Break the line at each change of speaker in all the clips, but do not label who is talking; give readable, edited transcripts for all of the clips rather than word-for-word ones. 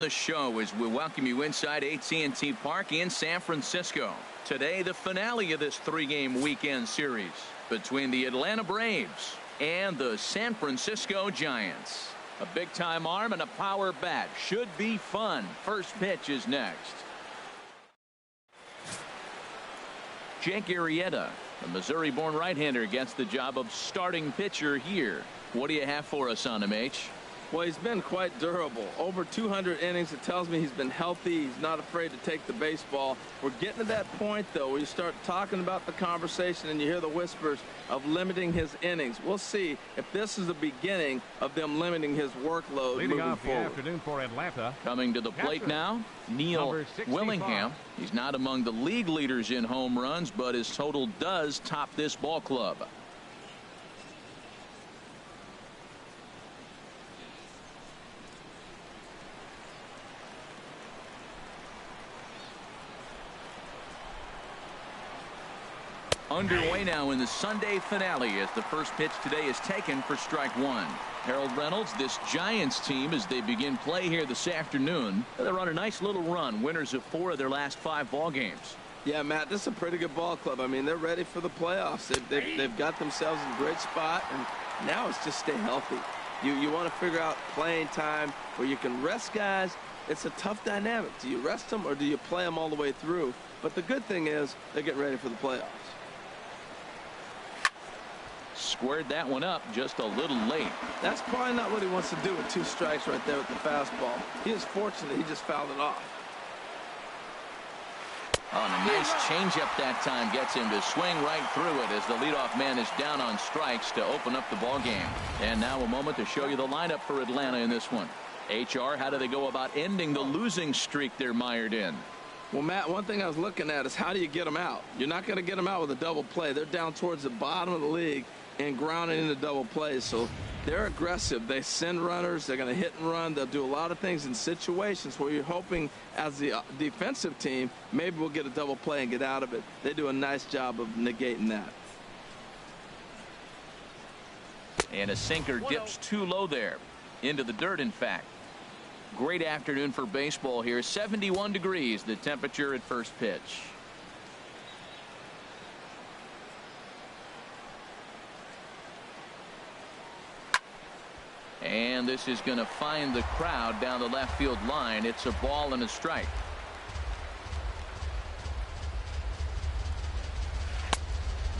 The show as we welcome you inside AT&T Park in San Francisco. Today, the finale of this three-game weekend series between the Atlanta Braves and the San Francisco Giants. A big-time arm and a power bat. Should be fun. First pitch is next. Jake Arrieta, the Missouri-born right-hander, gets the job of starting pitcher here. What do you have for us on him, H?
Well, he's been quite durable. Over 200 innings. It tells me he's been healthy. He's not afraid to take the baseball. We're getting to that point, though, where you start talking about the conversation and you hear the whispers of limiting his innings. We'll see if this is the beginning of them limiting his workload moving forward.
The afternoon for Atlanta.
Coming to the plate now, Neil Willingham. He's not among the league leaders in home runs, but his total does top this ball club. Underway now in the Sunday finale as the first pitch today is taken for strike one. Harold Reynolds, this Giants team, as they begin play here this afternoon, they're on a nice little run, winners of 4 of their last 5 ball games.
Yeah, Matt, this is a pretty good ball club. I mean, they're ready for the playoffs. They've got themselves in a great spot, and now it's just stay healthy. You want to figure out playing time where you can rest guys. It's a tough dynamic. Do you rest them or do you play them all the way through? But the good thing is they're getting ready for the playoffs.
Squared that one up just a little late.
That's probably not what he wants to do with 2 strikes right there with the fastball. He is fortunate he just fouled it off.
On a nice changeup that time gets him to swing right through it as the leadoff man is down on strikes to open up the ball game. And now a moment to show you the lineup for Atlanta in this one. HR, how do they go about ending the losing streak they're mired in?
Well, Matt, one thing I was looking at is how do you get them out? You're not going to get them out with a double play. They're down towards the bottom of the league and grounding into double plays. So they're aggressive. They send runners. They're going to hit and run. They'll do a lot of things in situations where you're hoping as the defensive team, maybe we'll get a double play and get out of it. They do a nice job of negating that.
And a sinker dips too low there. Into the dirt, in fact. Great afternoon for baseball here. 71 degrees, the temperature at first pitch. And this is going to find the crowd down the left field line. It's a ball and a strike.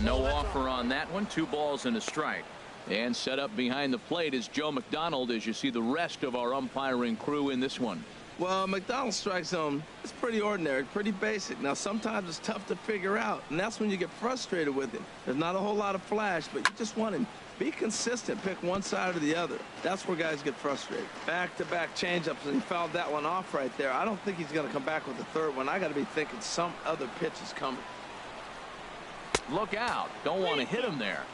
No offer on that one. 2 balls and a strike. And set up behind the plate is Joe McDonald as you see the rest of our umpiring crew in this one.
Well, McDonald's strike zone is pretty ordinary, pretty basic. Now, sometimes it's tough to figure out, and that's when you get frustrated with him. There's not a whole lot of flash, but you just want him. Be consistent. Pick one side or the other. That's where guys get frustrated. Back-to-back changeups, and he fouled that one off right there. I don't think he's going to come back with the third one. I got to be thinking some other pitch is coming.
Look out. Don't want to hit him there.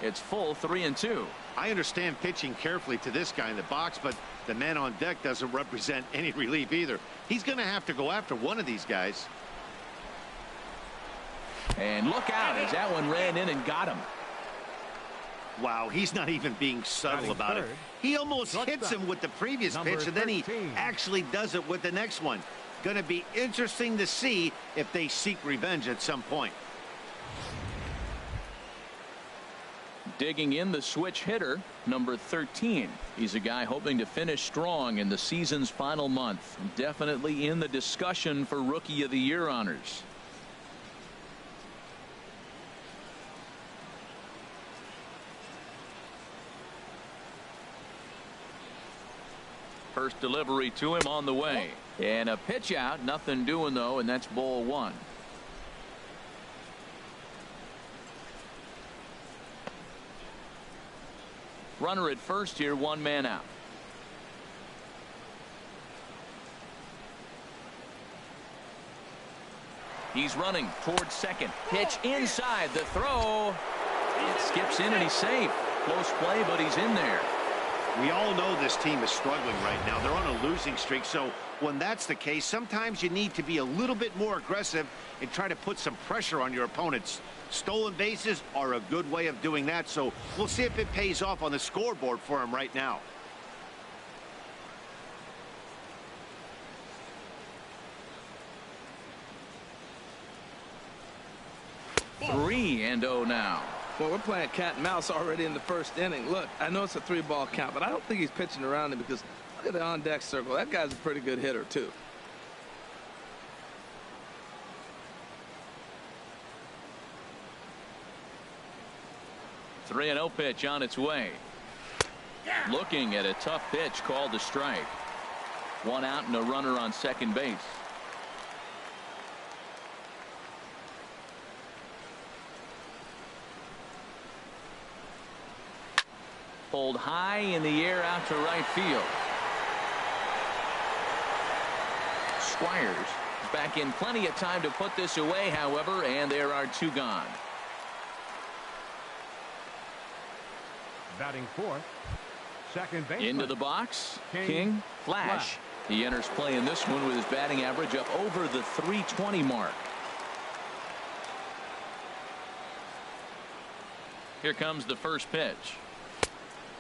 It's full 3-2.
I understand pitching carefully to this guy in the box, but the man on deck doesn't represent any relief either. He's going to have to go after one of these guys.
And look out as that one ran in and got him.
Wow, he's not even being subtle about it. He almost hits him with the previous pitch, and then he actually does it with the next one. Going to be interesting to see if they seek revenge at some point.
Digging in the switch hitter, number 13. He's a guy hoping to finish strong in the season's final month. Definitely in the discussion for Rookie of the Year honors. First delivery to him on the way. And a pitch out. Nothing doing, though, and that's ball 1. Runner at first here, 1 man out. He's running towards second. Pitch inside the throw. It skips in and he's safe. Close play, but he's in there.
We all know this team is struggling right now. They're on a losing streak, so when that's the case, sometimes you need to be a little bit more aggressive and try to put some pressure on your opponents. Stolen bases are a good way of doing that, so we'll see if it pays off on the scoreboard for him right now.
0 now.
Well, we're playing cat and mouse already in the first inning. Look, I know it's a 3-ball count, but I don't think he's pitching around him because look at the on-deck circle. That guy's a pretty good hitter, too.
Three 3-0 pitch on its way. Looking at a tough pitch called a strike. One out and a runner on second base. Pulled high in the air out to right field. Squires back in plenty of time to put this away, however, and there are two gone.
Batting fourth, second baseman.
Into the box, King Flash. He enters play in this one with his batting average up over the 320 mark. Here comes the first pitch.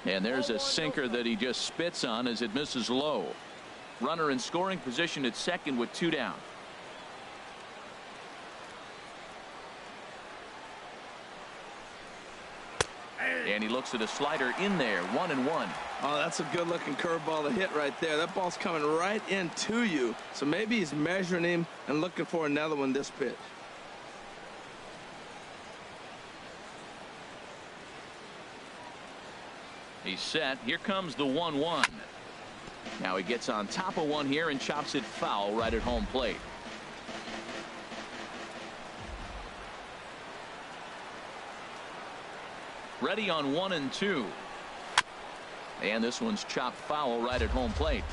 And there's a sinker that he just spits on as it misses low. Runner in scoring position at second with two down. And he looks at a slider in there, 1-1.
Oh, that's a good looking curveball to hit right there. That ball's coming right into you. So maybe he's measuring him and looking for another one this pitch.
He's set. Here comes the 1-1. Now he gets on top of one here and chops it foul right at home plate. Ready on 1 and 2. And this one's chopped foul right at home plate.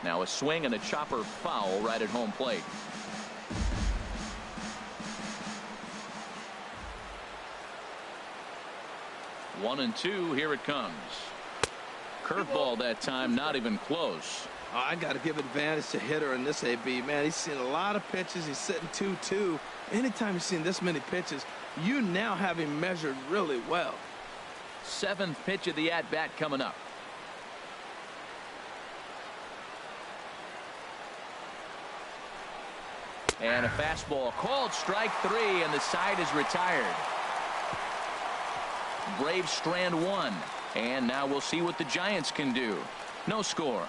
Now a swing and a chopper foul right at home plate. One and 2. Here it comes. Curveball that time, not even close.
Oh, I got to give advantage to hitter in this AB. Man, he's seen a lot of pitches. He's sitting 2-2. Anytime you've seen this many pitches, you now have him measured really well.
Seventh pitch of the at-bat coming up. And a fastball called strike 3, and the side is retired. Braves strand 1, and now we'll see what the Giants can do. No score.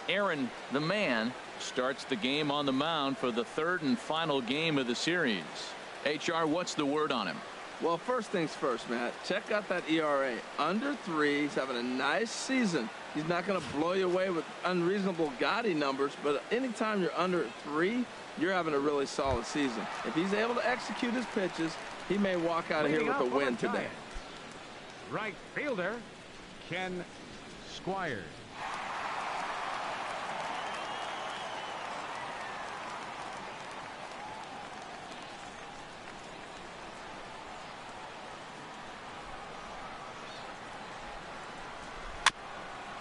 Aaron, the man, starts the game on the mound for the third and final game of the series. HR, what's the word on him?
Well, first things first, Matt. Check out that ERA. Under 3. He's having a nice season. He's not going to blow you away with unreasonable gaudy numbers, but anytime you're under 3, you're having a really solid season. If he's able to execute his pitches, he may walk out of here with a win today.
Right fielder, Ken Squires.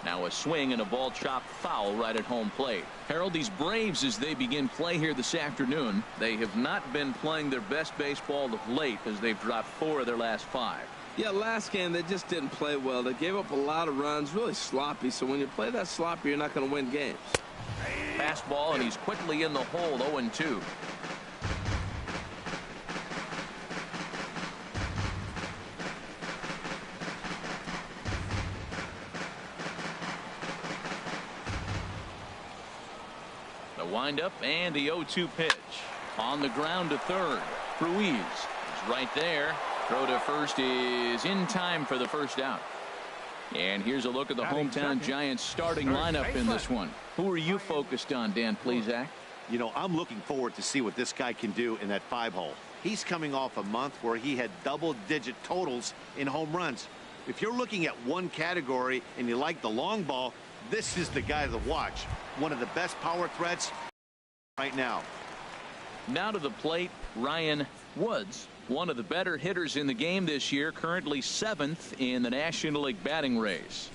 Now a swing and a ball chopped foul right at home plate. Harold, these Braves, as they begin play here this afternoon, they have not been playing their best baseball of late as they've dropped 4 of their last 5.
Yeah, last game they just didn't play well. They gave up a lot of runs, really sloppy. So when you play that sloppy, you're not going to win games.
Fastball, and he's quickly in the hole, 0-2. Windup and the 0-2 pitch. On the ground to third. Ruiz is right there. Throw to first is in time for the first out. And here's a look at the hometown Giants starting lineup in this one. Who are you focused on, Dan Plesac?
You know, I'm looking forward to see what this guy can do in that 5-hole. He's coming off a month where he had double-digit totals in home runs. If you're looking at one category and you like the long ball, this is the guy to watch. One of the best power threats right now.
Now to the plate, Ryan Woods, one of the better hitters in the game this year, currently 7th in the National League batting race.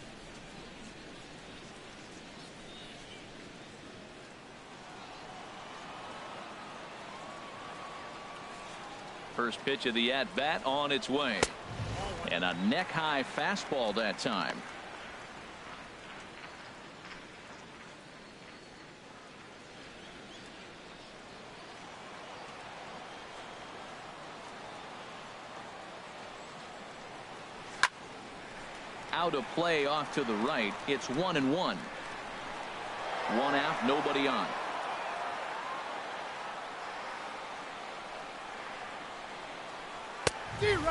First pitch of the at-bat on its way. And a neck-high fastball that time. Out of play off to the right. It's 1-1. One out, nobody on.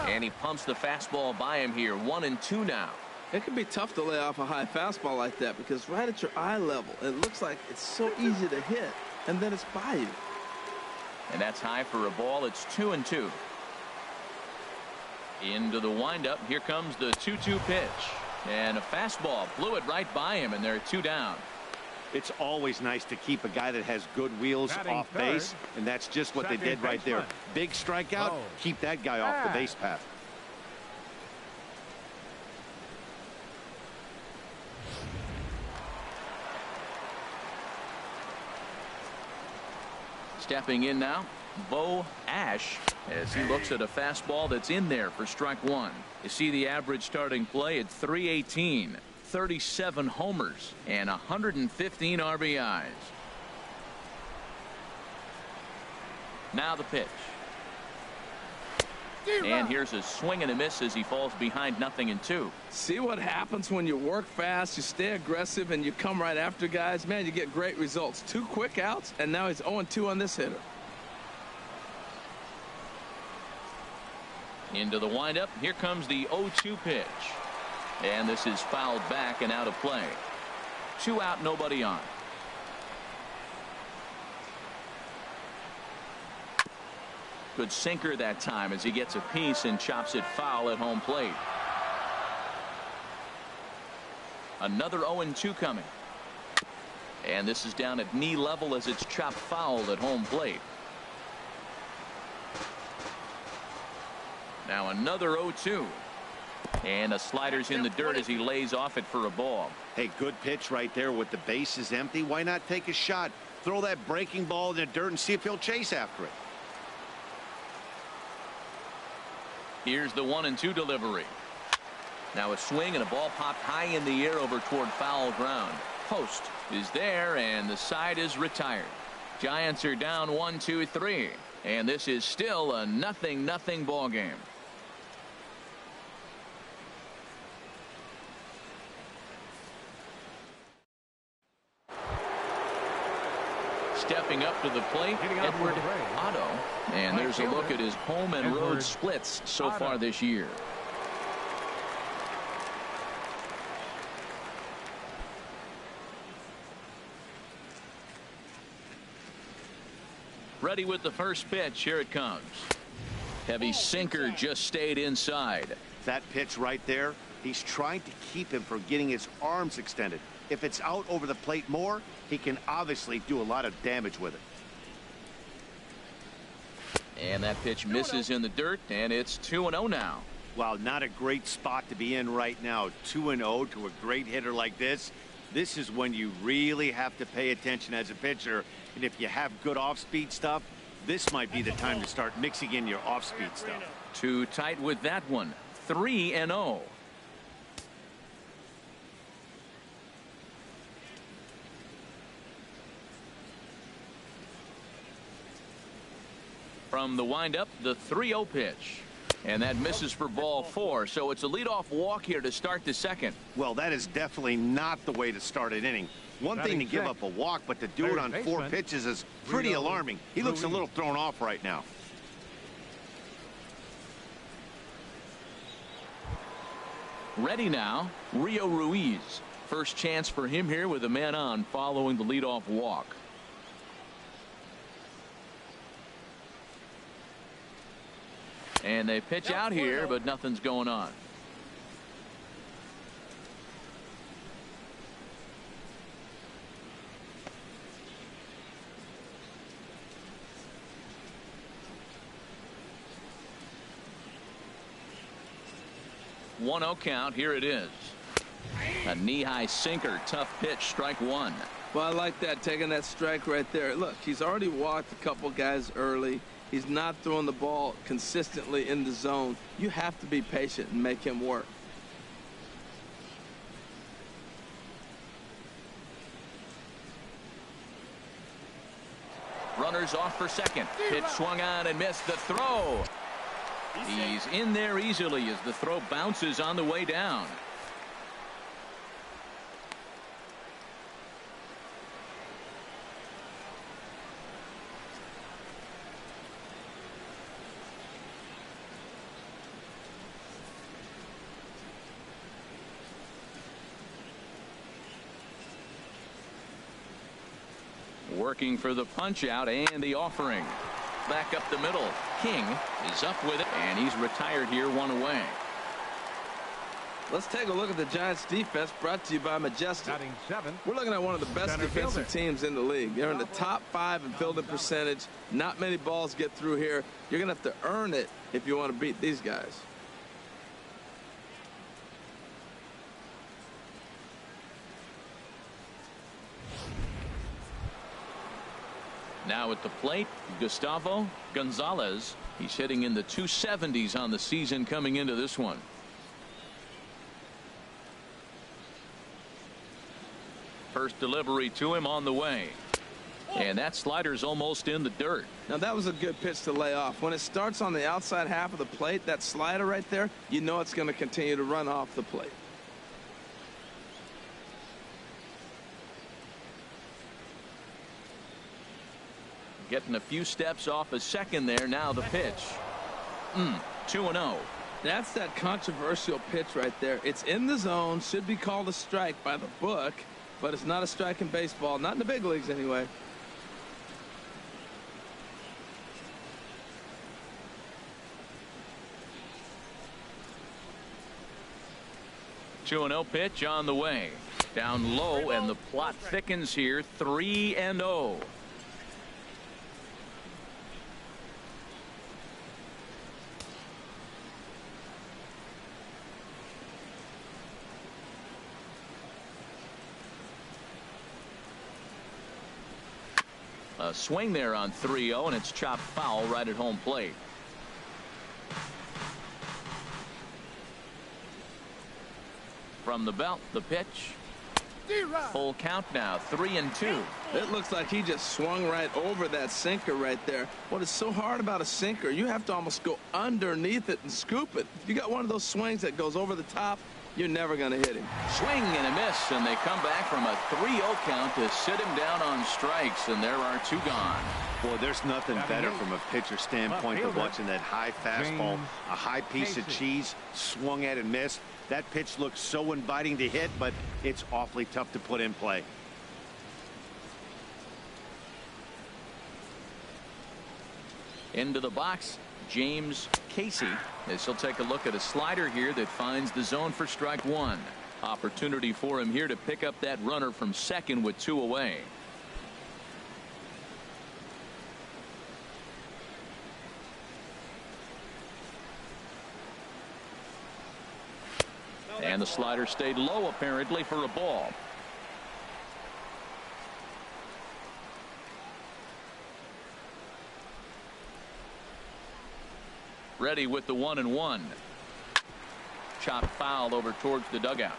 And he pumps the fastball by him here. 1-2 now.
It can be tough to lay off a high fastball like that because right at your eye level, it looks like it's so easy to hit, and then it's by you.
And that's high for a ball. It's 2-2. Into the windup. Here comes the 2-2 pitch. And a fastball blew it right by him, and they're 2 down.
It's always nice to keep a guy that has good wheels off base, and that's just what they did right there. Big strikeout, keep that guy off the base path.
Stepping in now, Bo Ash, as he looks at a fastball that's in there for strike one. You see the average starting play at .318. 37 homers and 115 RBIs. Now the pitch. And here's a swing and a miss as he falls behind 0-2.
See what happens when you work fast, you stay aggressive, and you come right after guys. Man, you get great results. 2 quick outs, and now he's 0-2 on this hitter.
Into the windup. Here comes the 0-2 pitch. And this is fouled back and out of play. 2 out, nobody on. Good sinker that time as he gets a piece and chops it foul at home plate. Another 0-2 coming. And this is down at knee level as it's chopped foul at home plate. Now another 0-2. And the slider's in the dirt as he lays off it for a ball.
Hey, good pitch right there with the bases empty. Why not take a shot? Throw that breaking ball in the dirt and see if he'll chase after it.
Here's the 1-2 delivery. Now a swing and a ball popped high in the air over toward foul ground. Post is there and the side is retired. Giants are down 1-2-3. And this is still a 0-0 ball game. Stepping up to the plate, Edward Otto. And there's a look at his home and road splits so far this year. Ready with the first pitch. Here it comes. Heavy sinker just stayed inside.
That pitch right there, he's trying to keep him from getting his arms extended. If it's out over the plate more, he can obviously do a lot of damage with it.
And that pitch misses in the dirt, and it's 2-0 now.
Wow, not a great spot to be in right now. 2-0 to a great hitter like this. This is when you really have to pay attention as a pitcher. And if you have good off-speed stuff, this might be the time to start mixing in your off-speed stuff.
Too tight with that one. 3-0. From the windup, the 3-0 pitch. And that misses for ball 4. So it's a leadoff walk here to start the second.
Well, that is definitely not the way to start an inning. One thing to give up a walk, but to do it on 4 pitches is pretty alarming. He looks a little thrown off right now.
Ready now, Rio Ruiz. First chance for him here with a man on following the leadoff walk. And they pitch out here, but nothing's going on. One 0 count. Here it is. A knee-high sinker, tough pitch, strike one.
Well, I like that, taking that strike right there. Look, he's already walked a couple guys early. He's not throwing the ball consistently in the zone. You have to be patient and make him work.
Runners off for second. Pitch swung on and missed. The throw. He's in there easily as the throw bounces on the way down. Working for the punch out and the offering. Back up the middle. King is up with it, and he's retired here, one away.
Let's take a look at the Giants defense, brought to you by Majestic. We're looking at one of the best defensive teams in the league. They're in the top 5 in fielding percentage. Not many balls get through here. You're going to have to earn it if you want to beat these guys.
Now at the plate, Gustavo Gonzalez. He's hitting in the 270s on the season coming into this one. First delivery to him on the way. And that slider's almost in the dirt.
Now that was a good pitch to lay off. When it starts on the outside half of the plate, that slider right there, you know it's going to continue to run off the plate.
Getting a few steps off a second there. Now the pitch. 2-0.
That's that controversial pitch right there. It's in the zone, should be called a strike by the book, but it's not a strike in baseball, not in the big leagues anyway.
Two 2-0 pitch on the way. Down low, and the plot thickens here. 3-0. A swing there on 3-0, and it's chopped foul right at home plate. From the belt, the pitch. Full count now, 3-2.
It looks like he just swung right over that sinker right there. What is so hard about a sinker, you have to almost go underneath it and scoop it. If you got one of those swings that goes over the top, you're never going to hit him.
Swing and a miss, and they come back from a 3-0 count to sit him down on strikes, and there are 2 gone.
Boy, there's nothing better from a pitcher standpoint than watching that high fastball, a high piece of cheese, swung at and missed. That pitch looks so inviting to hit, but it's awfully tough to put in play.
Into the box, James Casey, as he'll take a look at a slider here that finds the zone for strike 1. Opportunity for him here to pick up that runner from second with 2 away. And the slider stayed low apparently for a ball. Ready with the 1-1. Chop foul over towards the dugout.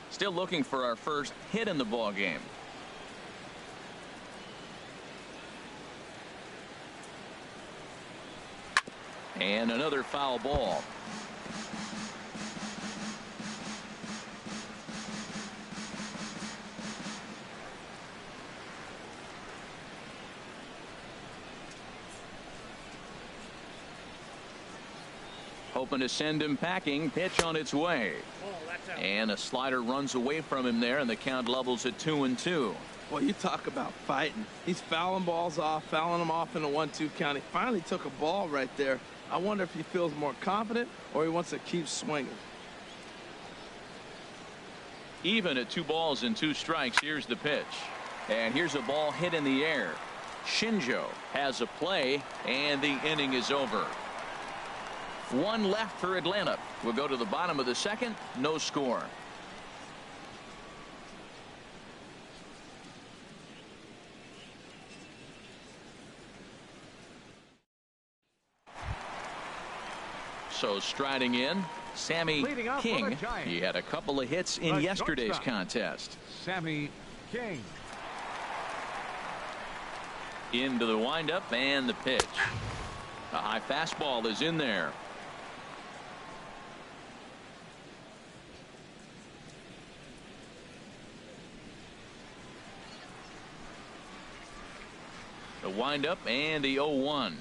Still looking for our first hit in the ball game. And another foul ball. Hoping to send him packing. Pitch on its way. And a slider runs away from him there, and the count levels at 2-2.
Well, you talk about fighting. He's fouling balls off, fouling them off in a 1-2 count. He finally took a ball right there. I wonder if he feels more confident or he wants to keep swinging.
Even at 2 balls and 2 strikes. Here's the pitch. And here's a ball hit in the air. Shinjo has a play, and the inning is over. One left for Atlanta. We'll go to the bottom of the second. No score. So striding in, Sammy King. He had a couple of hits in yesterday's contest.
Sammy King.
Into the windup and the pitch. A high fastball is in there. The windup and the 0-1.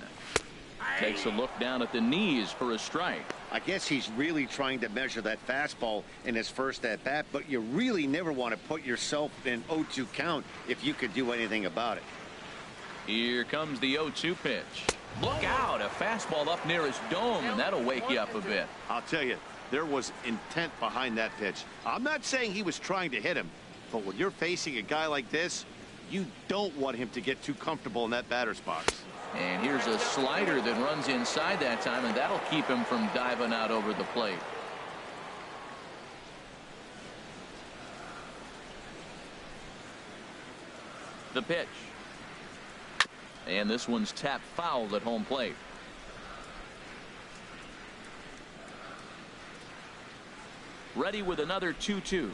Takes a look down at the knees for a strike.
I guess he's really trying to measure that fastball in his first at bat, but you really never want to put yourself in 0-2 count if you could do anything about it.
Here comes the 0-2 pitch. Look out, a fastball up near his dome, and that'll wake you up a bit.
I'll tell you, there was intent behind that pitch. I'm not saying he was trying to hit him, but when you're facing a guy like this, you don't want him to get too comfortable in that batter's box.
And here's a slider that runs inside that time, and that'll keep him from diving out over the plate. The pitch. And this one's tapped foul at home plate. Ready with another 2-2.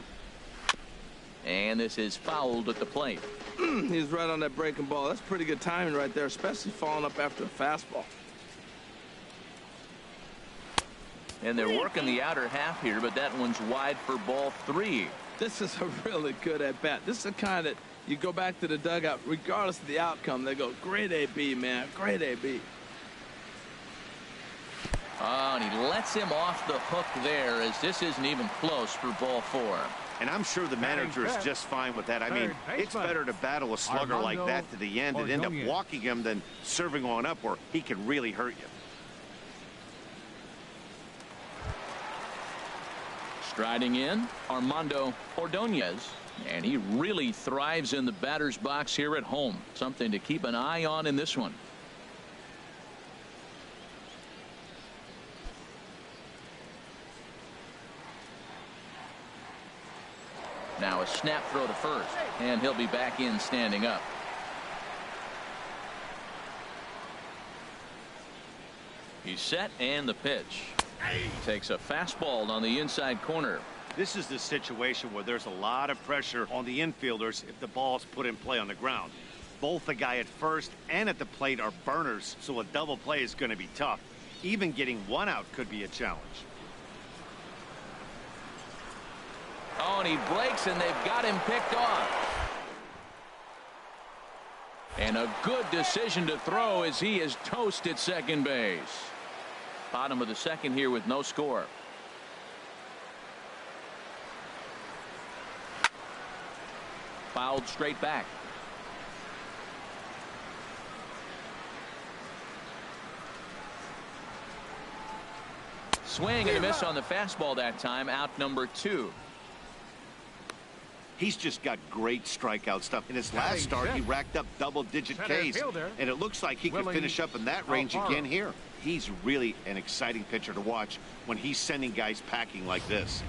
And this is fouled at the plate.
He's right on that breaking ball. That's pretty good timing right there, especially following up after a fastball.
And they're working the outer half here, but that one's wide for ball 3.
This is a really good at bat. This is the kind that you go back to the dugout, regardless of the outcome. They go, great AB, man, great AB.
Oh, and he lets him off the hook there, as this isn't even close for ball 4.
And I'm sure the manager is just fine with that. I mean, it's better to battle a slugger like that to the end and end up walking him than serving on up where he can really hurt you.
Striding in, Armando Ordonez. And he really thrives in the batter's box here at home. Something to keep an eye on in this one. Now a snap throw to first, and he'll be back in standing up. He's set, and the pitch. Takes a fastball on the inside corner.
This is the situation where there's a lot of pressure on the infielders if the ball's put in play on the ground. Both the guy at first and at the plate are burners, so a double play is going to be tough. Even getting one out could be a challenge.
Oh, and he breaks, and they've got him picked off. And a good decision to throw as he is toast at second base. Bottom of the second here with no score. Fouled straight back. Swing and a miss on the fastball that time. Out number 2.
He's just got great strikeout stuff. In his last start, he racked up double-digit Ks, and it looks like he could finish up in that range again here. He's really an exciting pitcher to watch when he's sending guys packing like this.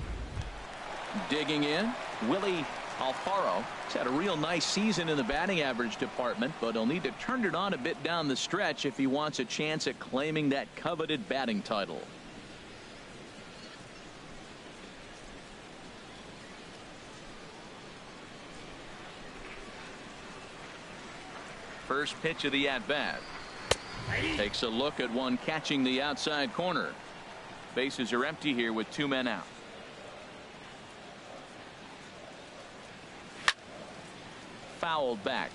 Digging in, Willie Alfaro. He's had a real nice season in the batting average department, but he'll need to turn it on a bit down the stretch if he wants a chance at claiming that coveted batting title. First pitch of the at-bat. Takes a look at one catching the outside corner. Bases are empty here with 2 men out. Fouled back.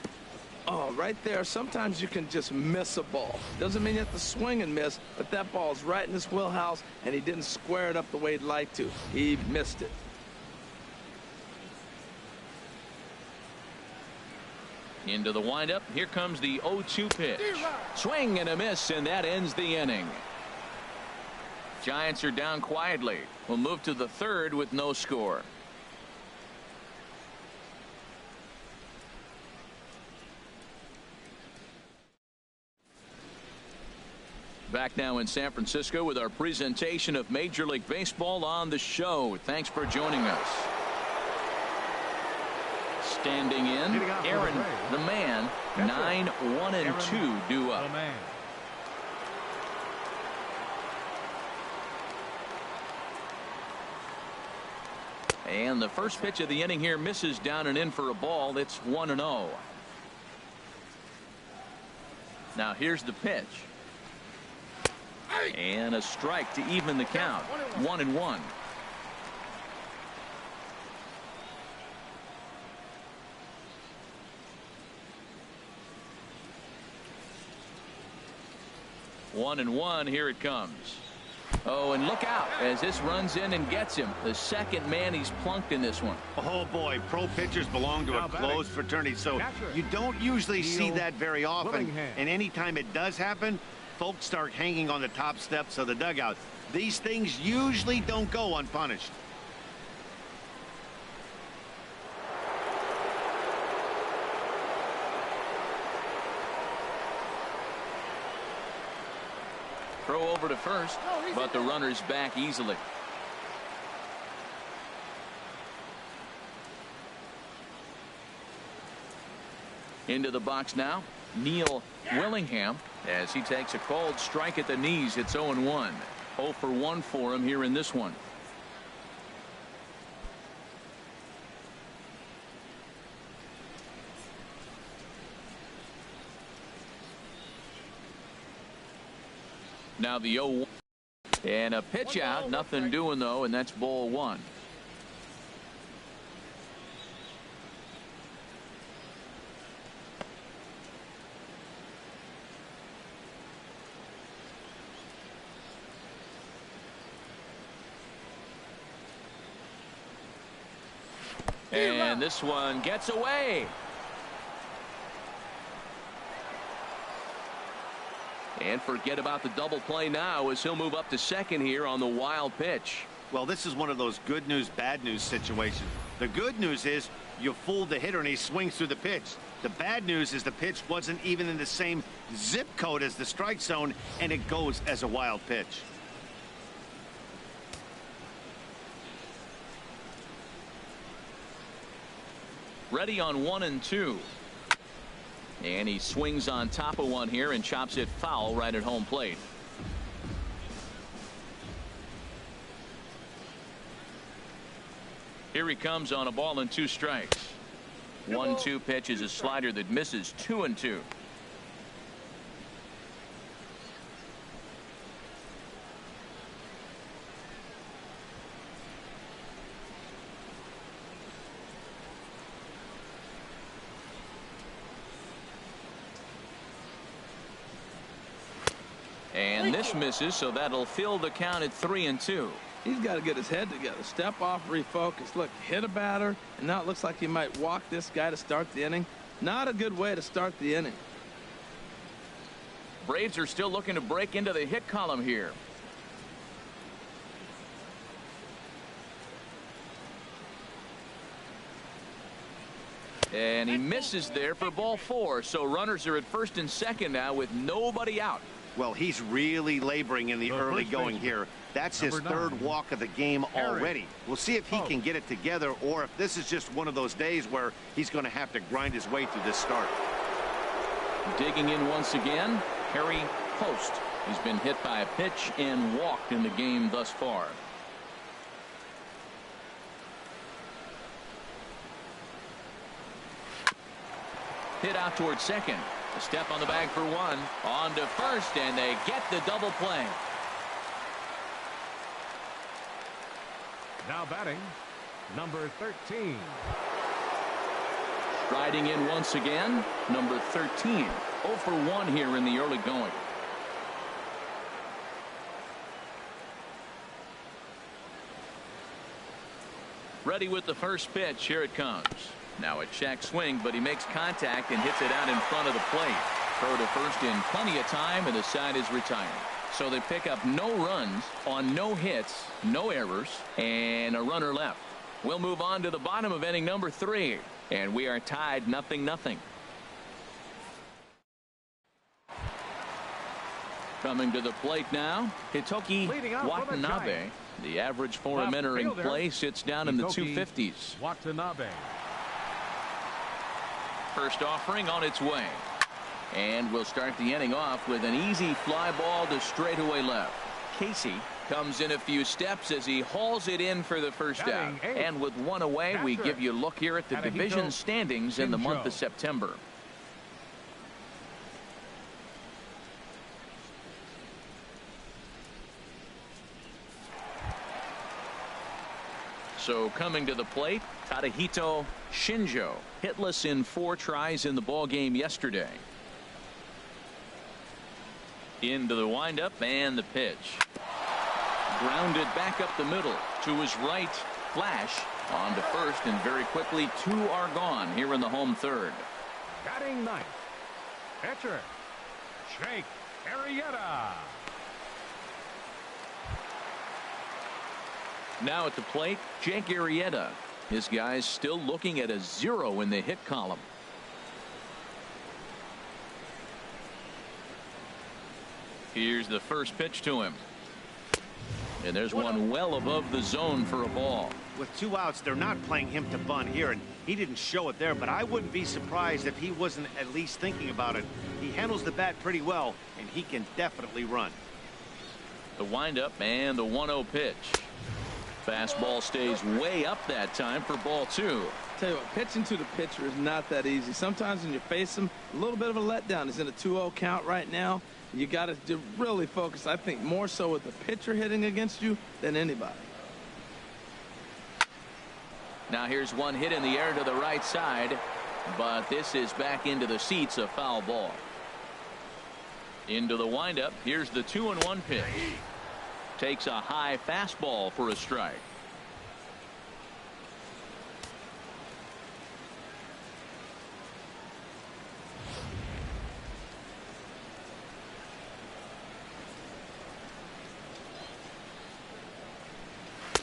Oh, right there. Sometimes you can just miss a ball. Doesn't mean you have to swing and miss, but that ball's right in his wheelhouse, and he didn't square it up the way he'd like to. He missed it.
Into the windup. Here comes the 0-2 pitch. Swing and a miss, and that ends the inning. Giants are down quietly. We'll move to the third with no score. Back now in San Francisco with our presentation of Major League Baseball on the show. Thanks for joining us. Standing in, Aaron, the man, 9-1-2 due up. And the first pitch of the inning here misses down and in for a ball. It's 1-0. Now here's the pitch. And a strike to even the count. 1-1. One and one. Here it comes. Oh, and look out as this runs in and gets him. The second man he's plunked in this one.
Oh, boy. Pro pitchers belong to a closed fraternity, so you don't usually see that very often. And anytime it does happen, folks start hanging on the top steps of the dugout. These things usually don't go unpunished.
Throw over to first, but the runner's back easily. Into the box now, Neil Willingham, as he takes a called strike at the knees. It's 0-1. 0 for 1 for him here in this one. Now the 0-1 and a pitch out, nothing doing though, and that's ball one. And this one gets away. And forget about the double play now as he'll move up to second here on the wild pitch.
Well, this is one of those good news, bad news situations. The good news is you fooled the hitter and he swings through the pitch. The bad news is the pitch wasn't even in the same zip code as the strike zone, and it goes as a wild pitch.
Ready on 1 and 2. And he swings on top of one here and chops it foul right at home plate. Here he comes on a ball and 2 strikes. 1-2 pitch is a slider that misses. 2-2. And this misses, so that'll fill the count at 3-2.
He's got to get his head together. Step off, refocus. Look, hit a batter, and now it looks like he might walk this guy to start the inning. Not a good way to start the inning.
Braves are still looking to break into the hit column here. And he misses there for ball 4. So runners are at first and second now with nobody out.
Well, he's really laboring in the early going here. That's his third walk of the game already. We'll see if he can get it together or if this is just one of those days where he's going to have to grind his way through this start.
Digging in once again, Harry Post. He's been hit by a pitch and walked in the game thus far. Hit out towards second. A step on the bag for 1. On to first, and they get the double play.
Now batting, number 13.
Striding in once again, number 13. 0 for 1 here in the early going. Ready with the first pitch. Here it comes. Now a check swing, but he makes contact and hits it out in front of the plate. Throw to first in plenty of time, and the side is retired. So they pick up no runs on no hits, no errors, and a runner left. We'll move on to the bottom of inning number 3, and we are tied 0-0. Coming to the plate now, Hitoki
Leading off for the
Watanabe.
Giants.
The average for
Left
him entering
fielder,
play sits down in the
Hitoki
250s.
Watanabe.
First offering on its way. And we'll start the inning off with an easy fly ball to straightaway left. Casey comes in a few steps as he hauls it in for the first out.
Batting eighth.
And with one away, we
Catcher.
give you a look here at the
Takahito
division standings in the month
Shinjo.
of September. So coming to the plate, Takahito Shinjo, hitless in 4 tries in the ball game yesterday. Into the windup and the pitch. Grounded back up the middle to his right. Flash on to first, and very quickly 2 are gone here in the home third.
Batting ninth. Pitcher. Jake Arrieta.
Now at the plate, Jake Arrieta. His guys still looking at a 0 in the hit column. Here's the first pitch to him. And there's one well above the zone for a ball.
With 2 outs, they're not playing him to bunt here, and he didn't show it there, but I wouldn't be surprised if he wasn't at least thinking about it. He handles the bat pretty well, and he can definitely run.
The windup and the 1-0 pitch. Fastball stays way up that time for ball 2.
Tell you what, pitching to the pitcher is not that easy. Sometimes when you face him, a little bit of a letdown. He's in a 2-0 count right now. You got to really focus, I think, more so with the pitcher hitting against you than anybody.
Now here's one hit in the air to the right side, but this is back into the seats, a foul ball. Into the windup. Here's the 2-1 pitch. Takes a high fastball for a strike.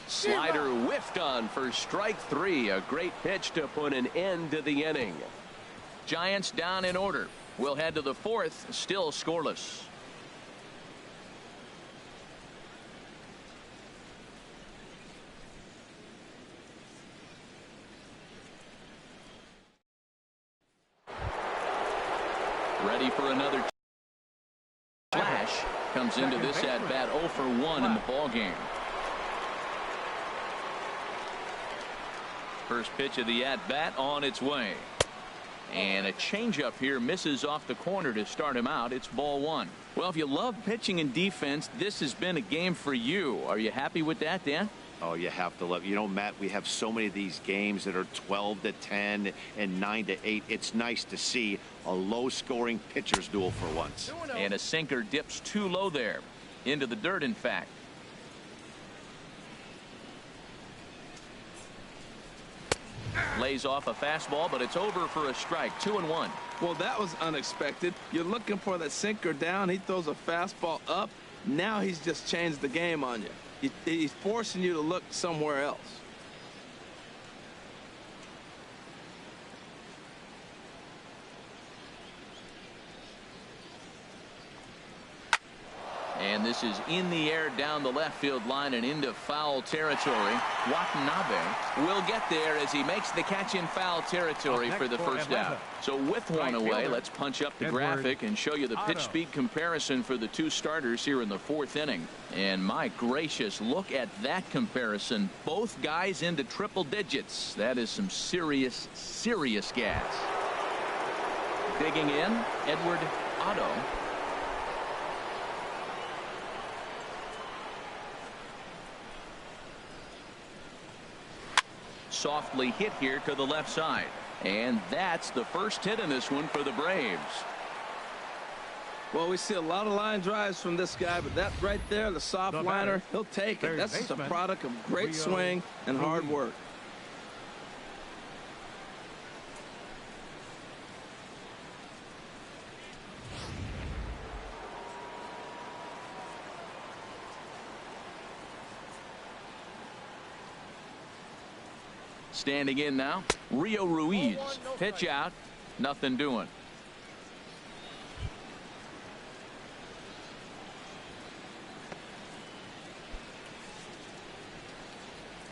Slider whiffed on for strike 3. A great pitch to put an end to the inning. Giants down in order. We'll head to the 4th, still scoreless. Ready for another flash. Comes into this at bat 0 for 1 in the ball game. First pitch of the at bat on its way. And a changeup here misses off the corner to start him out. It's ball 1. Well, if you love pitching and defense, this has been a game for you. Are you happy with that, Dan?
Oh, you have to love. You know, Matt, we have so many of these games that are 12-10 and 9-8. It's nice to see a low-scoring pitcher's duel for once.
And a sinker dips too low there. Into the dirt, in fact. Lays off a fastball, but it's over for a strike. 2-1.
Well, that was unexpected. You're looking for that sinker down. He throws a fastball up. Now he's just changed the game on you. He's forcing you to look somewhere else.
And this is in the air down the left field line and into foul territory. Watanabe will get there as he makes the catch in foul territory for the first out. So with one away, let's punch up the graphic and show you the pitch speed comparison for the 2 starters here in the 4th inning. And my gracious, look at that comparison. Both guys into triple digits. That is some serious gas. Digging in, Edward Otto. Softly hit here to the left side. And that's the first hit in this one for the Braves.
Well, we see a lot of line drives from this guy, but that right there, the soft liner, he'll take it. That's just a product of great swing and hard work.
Standing in now, Rio Ruiz. Pitch out, nothing doing.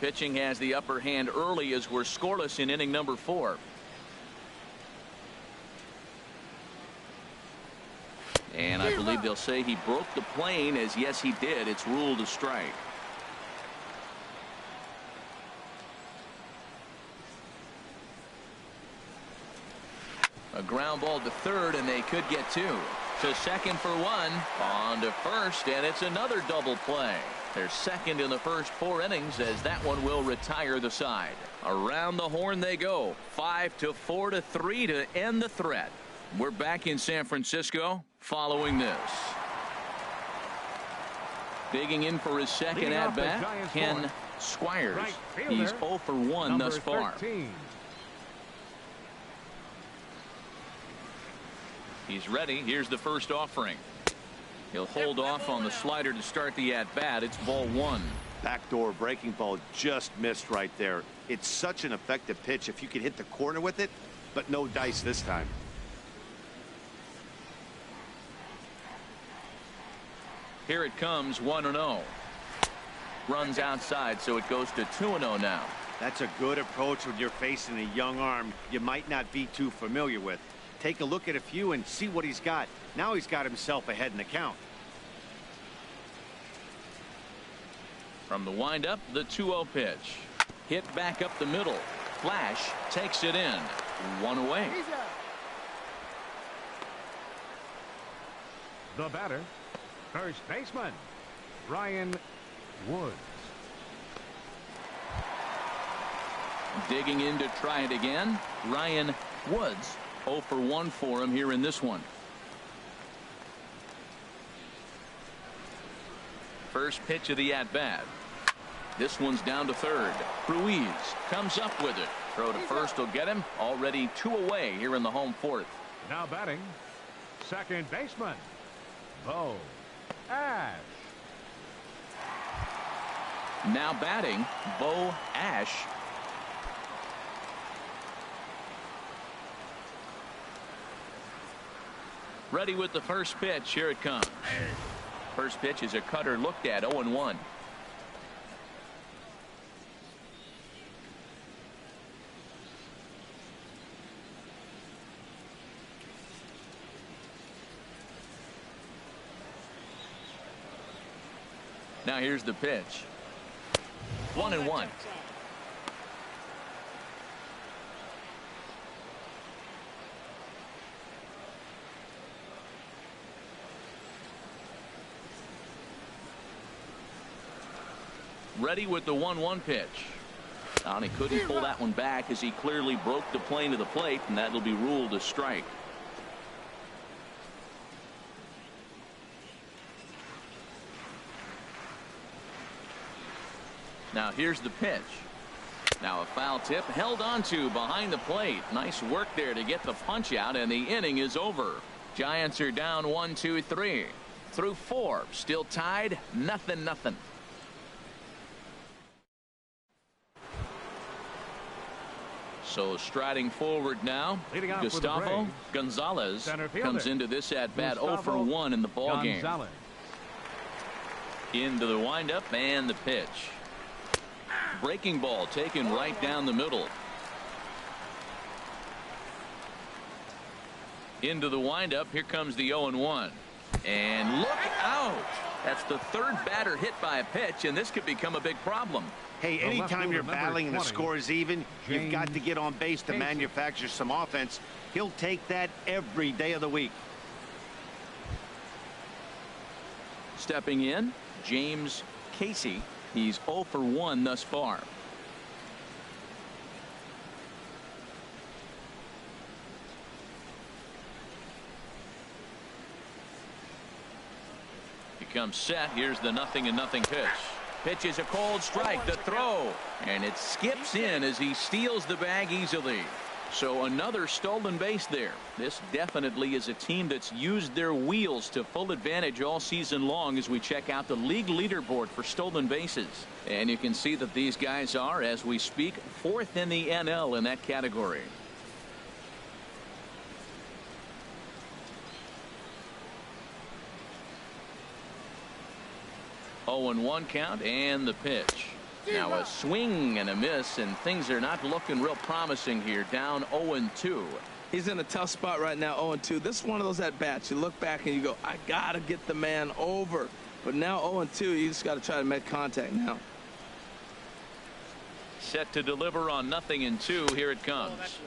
Pitching has the upper hand early as we're scoreless in inning number 4. And I believe they'll say he broke the plane, as yes he did. It's ruled a strike. A ground ball to third, and they could get 2. To second for 1. On to first, and it's another double play. They're second in the first 4 innings, as that one will retire the side. Around the horn they go. 5-4-3 to end the threat. We're back in San Francisco following this. Digging in for his second at-bat, Ken Squires.
Right
He's 0 for 1 thus far.
13.
He's ready. Here's the first offering. He'll hold off on the slider to start the at-bat. It's ball 1.
Backdoor breaking ball just missed right there. It's such an effective pitch if you could hit the corner with it, but no dice this time.
Here it comes, 1-0. Runs outside, so it goes to 2-0 now.
That's a good approach when you're facing a young arm you might not be too familiar with. Take a look at a few and see what he's got. Now he's got himself ahead in the count.
From the windup, the 2-0 pitch. Hit back up the middle. Flash takes it in. 1 away.
The batter, first baseman, Ryan Woods.
Digging in to try it again, Ryan Woods. 0 for 1 for him here in this one. First pitch of the at-bat. This one's down to third. Ruiz comes up with it. Throw to first will get him. Already 2 away here in the home 4th.
Now batting, second baseman, Bo Ash.
Now batting, Bo Ash. Ready with the first pitch. Here it comes. First pitch is a cutter looked at. 0-1. Now here's the pitch. 1-1. Ready with the 1-1 pitch. And he couldn't pull that one back as he clearly broke the plane to the plate, and that'll be ruled a strike. Now here's the pitch. Now a foul tip held onto behind the plate. Nice work there to get the punch out, and the inning is over. Giants are down 1-2-3 through 4. Still tied, 0-0. So striding forward now, Gustavo Gonzalez comes into this at bat 0 for 1 in the ball game. Into the windup and the pitch. Breaking ball taken right down the middle. Into the windup. Here comes the 0-1. And look out. That's the third batter hit by a pitch, and this could become a big problem.
Hey, anytime you're battling and the score is even, you've got to get on base to manufacture some offense. He'll take that every day of the week.
Stepping in, James Casey. He's 0 for 1 thus far. He comes set. Here's the 0-0 pitch. Pitch is a cold strike. The throw, and it skips in as he steals the bag easily. So another stolen base there. This definitely is a team that's used their wheels to full advantage all season long as we check out the league leaderboard for stolen bases. And you can see that these guys are, as we speak, 4th in the NL in that category. Oh, 0-1 count, and the pitch. Now a swing and a miss, and things are not looking real promising here. Down 0-2.
He's in a tough spot right now, 0-2. This is one of those at-bats. You look back and you go, I got to get the man over. But now 0-2, you just got to try to make contact now.
Set to deliver on 0-2. Here it comes.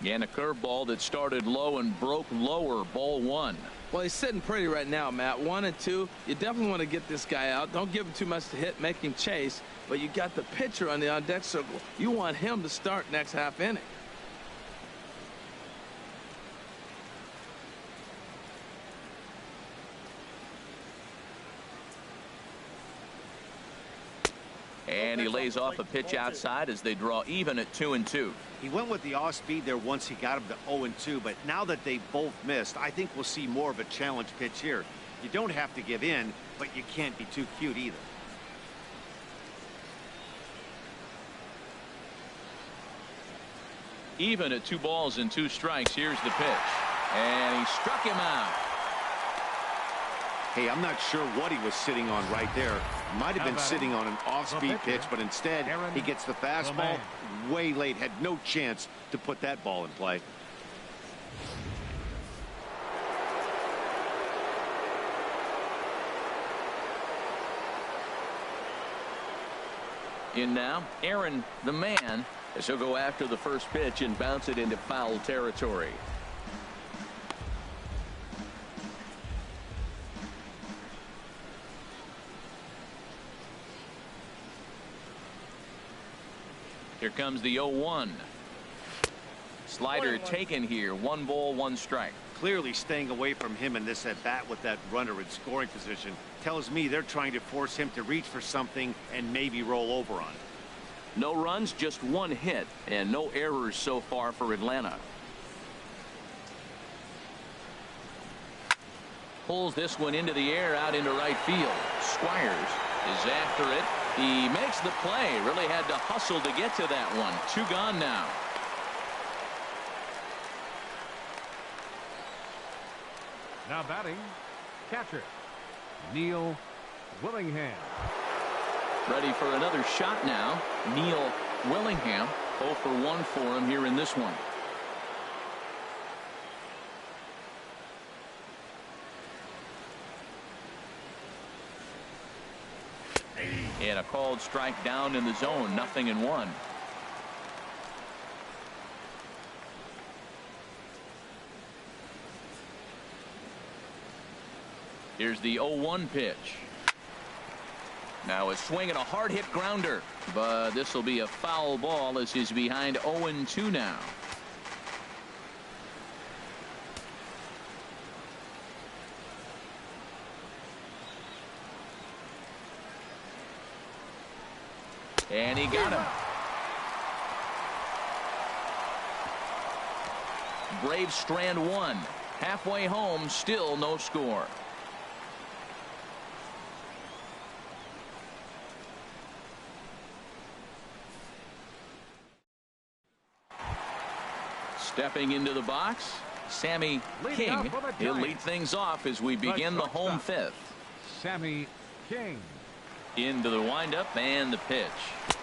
And a curveball that started low and broke lower. Ball 1.
Well, he's sitting pretty right now, Matt. 1-2. You definitely want to get this guy out. Don't give him too much to hit, make him chase. But you got the pitcher on the on-deck circle. You want him to start next half inning.
And he lays off a pitch outside as they draw even at 2-2.
He went with the off speed there once he got him to 0-2, but now that they both missed, I think we'll see more of a challenge pitch here. You don't have to give in, but you can't be too cute either.
Even at 2 balls and 2 strikes. Here's the pitch. And he struck him out.
Hey, I'm not sure what he was sitting on right there. Might have been sitting on an off-speed pitch, but instead he gets the fastball way late. Had no chance to put that ball in play.
In now, Aaron, the man, as he'll go after the first pitch and bounce it into foul territory. Here comes the 0-1. Slider taken here. 1 ball, 1 strike.
Clearly staying away from him in this at bat with that runner in scoring position tells me they're trying to force him to reach for something and maybe roll over on it.
No runs, just 1 hit, and no errors so far for Atlanta. Pulls this one into the air out into right field. Squires is after it. He makes the play. Really had to hustle to get to that one. 2 gone now.
Now batting, catcher, Neil Willingham.
Ready for another shot now. Neil Willingham. 0 for 1 for him here in this one. And a called strike down in the zone. 0-1. Here's the 0-1 pitch. Now a swing and a hard hit grounder, but this will be a foul ball as he's behind 0-2 now. And he got him. Braves strand 1. Halfway home, still no score. Stepping into the box, Sammy King. He'll lead things off as we begin the home 5th.
Sammy King.
Into the windup and the pitch.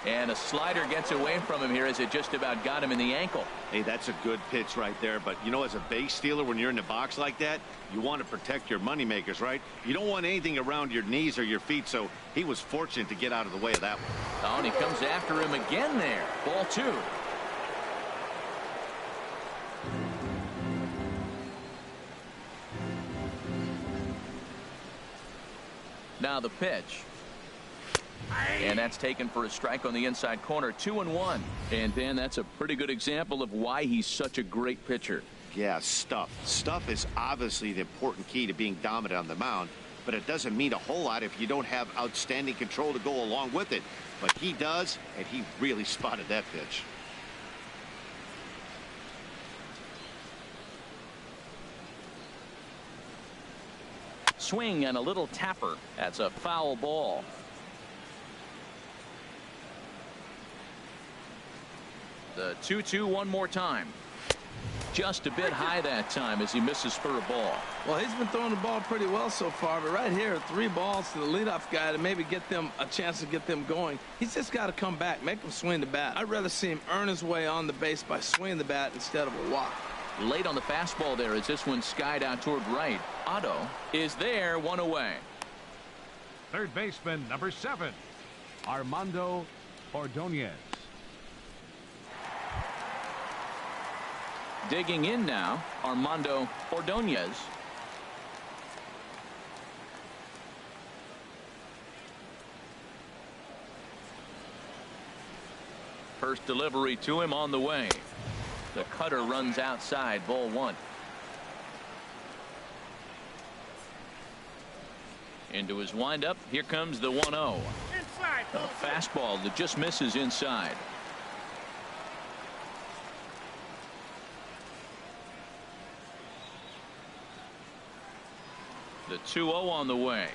And a slider gets away from him here as it just about got him in the ankle.
Hey, that's a good pitch right there. But, you know, as a base stealer, when you're in the box like that, you want to protect your moneymakers, right? You don't want anything around your knees or your feet, so he was fortunate to get out of the way of that one.
Oh, and he comes after him again there. Ball 2. Now the pitch. And that's taken for a strike on the inside corner. 2-1. And Dan, that's a pretty good example of why he's such a great pitcher.
Yeah, stuff. Stuff is obviously the important key to being dominant on the mound, but it doesn't mean a whole lot if you don't have outstanding control to go along with it. But he does, and he really spotted that pitch.
Swing and a little tapper. That's a foul ball. The 2-2 one more time. just a bit high that time as he misses for a ball.
Well, he's been throwing the ball pretty well so far, but right here, 3 balls to the leadoff guy to maybe get them a chance to get them going. He's just got to come back, make him swing the bat. I'd rather see him earn his way on the base by swinging the bat instead of a walk.
Late on the fastball there as this one skied out toward right. Otto is there, 1 away.
Third baseman, number 7, Armando Ordonez.
Digging in now, Armando Ordonez. First delivery to him on the way. The cutter runs outside, ball 1. Into his windup, here comes the 1-0. A fastball that just misses inside. The 2-0 on the way.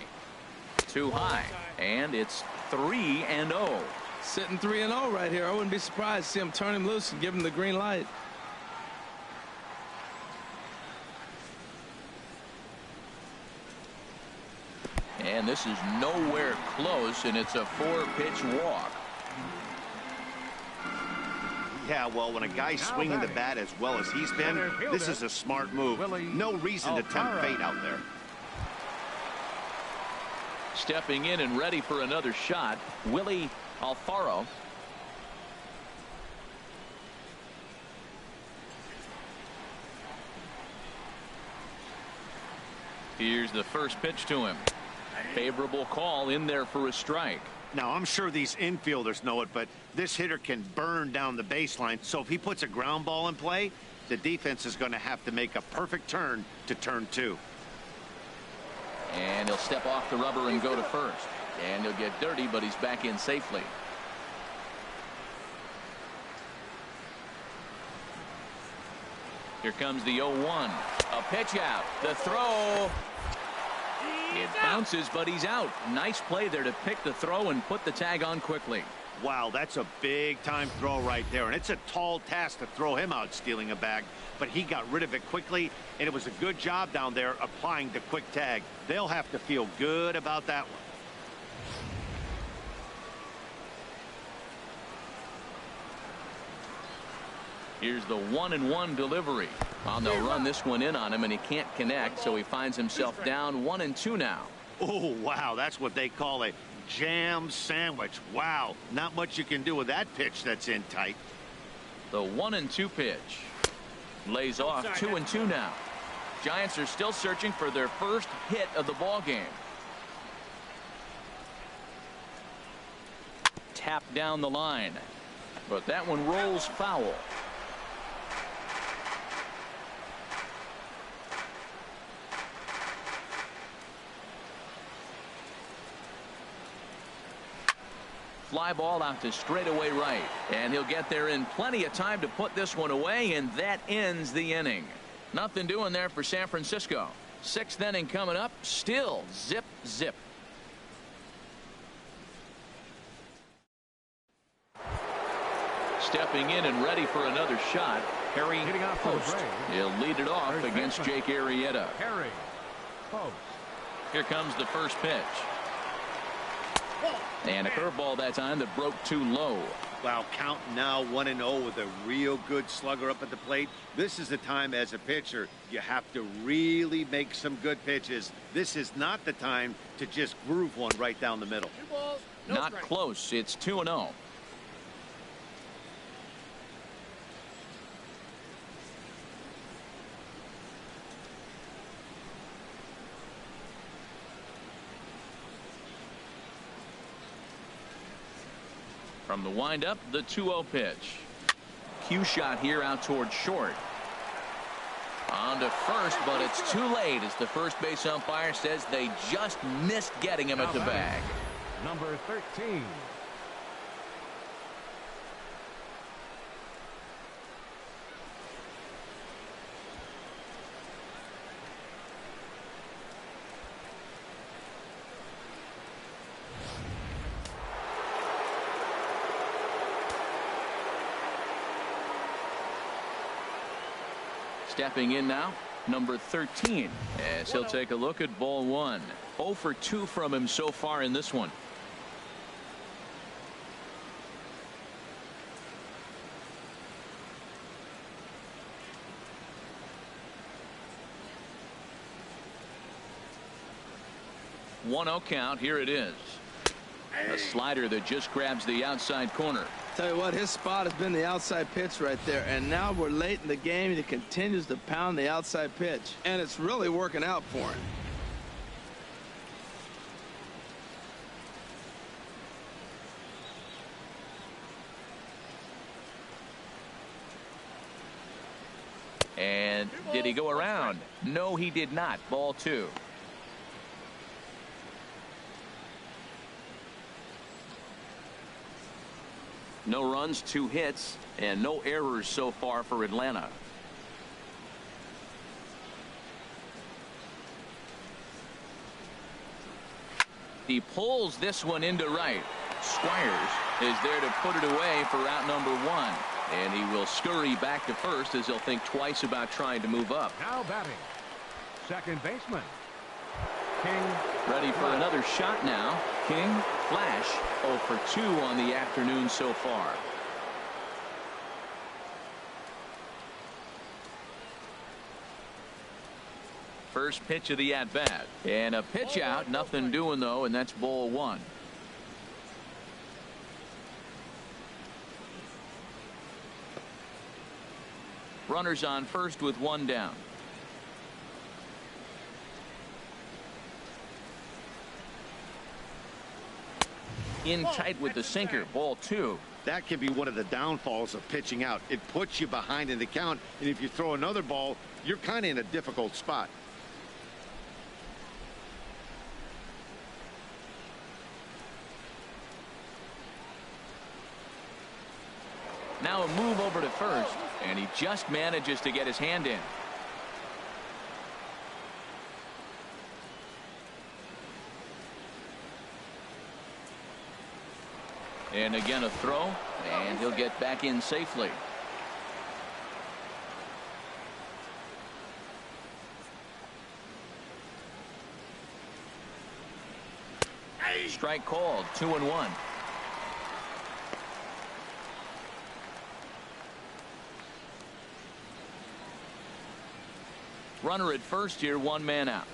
Too high, and it's 3-0.
Sitting 3-0 right here. I wouldn't be surprised to see him turn him loose and give him the green light.
And this is nowhere close, and it's a 4-pitch walk.
Yeah, well, when a guy's swinging the bat as well as he's been, this is a smart move. No reason to tempt fate out there.
Stepping in and ready for another shot, Willie Alfaro. Here's the first pitch to him. Favorable call in there for a strike.
Now, I'm sure these infielders know it, but this hitter can burn down the baseline. So if he puts a ground ball in play, the defense is going to have to make a perfect turn to turn 2.
And he'll step off the rubber and go to first. And he'll get dirty, but he's back in safely. Here comes the 0-1. A pitch out. The throw. It bounces, but he's out. Nice play there to pick the throw and put the tag on quickly.
Wow, that's a big-time throw right there, and it's a tall task to throw him out stealing a bag, but he got rid of it quickly, and it was a good job down there applying the quick tag. They'll have to feel good about that one.
Here's the 1-1 delivery. On the run, this one in on him, and he can't connect, so he finds himself down 1-2 now.
Oh, wow, that's what they call a jam sandwich. Wow, not much you can do with that pitch that's in tight.
The 1-2 pitch. Lays off 2-2 now. Giants are still searching for their first hit of the ball game. Tap down the line, but that one rolls foul. Fly ball out to straightaway right, and he'll get there in plenty of time to put this one away, and that ends the inning. Nothing doing there for San Francisco. 6th inning coming up, still zip zip. Stepping in and ready for another shot, Harry Post. He'll lead it off against Jake Arrieta.
Harry Post.
Here comes the first pitch. And a curveball that time that broke too low.
Wow, count now 1-0 with a real good slugger up at the plate. This is the time as a pitcher you have to really make some good pitches. This is not the time to just groove one right down the middle.
Not close. It's 2-0. From the windup, the 2-0 pitch. Cue shot here out toward short. On to first, but it's too late as the first base umpire says they just missed getting him at the bag.
Number 13.
Stepping in now, number 13, as he'll take a look at ball one. 0 for 2 from him so far in this one. One 0 count. Here it is. A slider that just grabs the outside corner.
Tell you what, his spot has been the outside pitch right there, and now we're late in the game. He continues to pound the outside pitch, and it's really working out for him.
And did he go around? No, he did not. Ball two. No runs, 2 hits, and no errors so far for Atlanta. He pulls this one into right. Squires is there to put it away for out number 1. And he will scurry back to first as he'll think twice about trying to move up.
Now batting, second baseman, King.
Ready for another shot now. King, flash, 0 for 2 on the afternoon so far. First pitch of the at-bat. And a pitch out, nothing doing though, and that's ball 1. Runners on first with 1 down. In tight with the sinker. Ball 2.
That can be one of the downfalls of pitching out. It puts you behind in the count, and if you throw another ball, you're kind of in a difficult spot.
Now a move over to first, and he just manages to get his hand in. And again a throw, and he'll get back in safely. Strike called. 2-1. Runner at first here, 1 man out.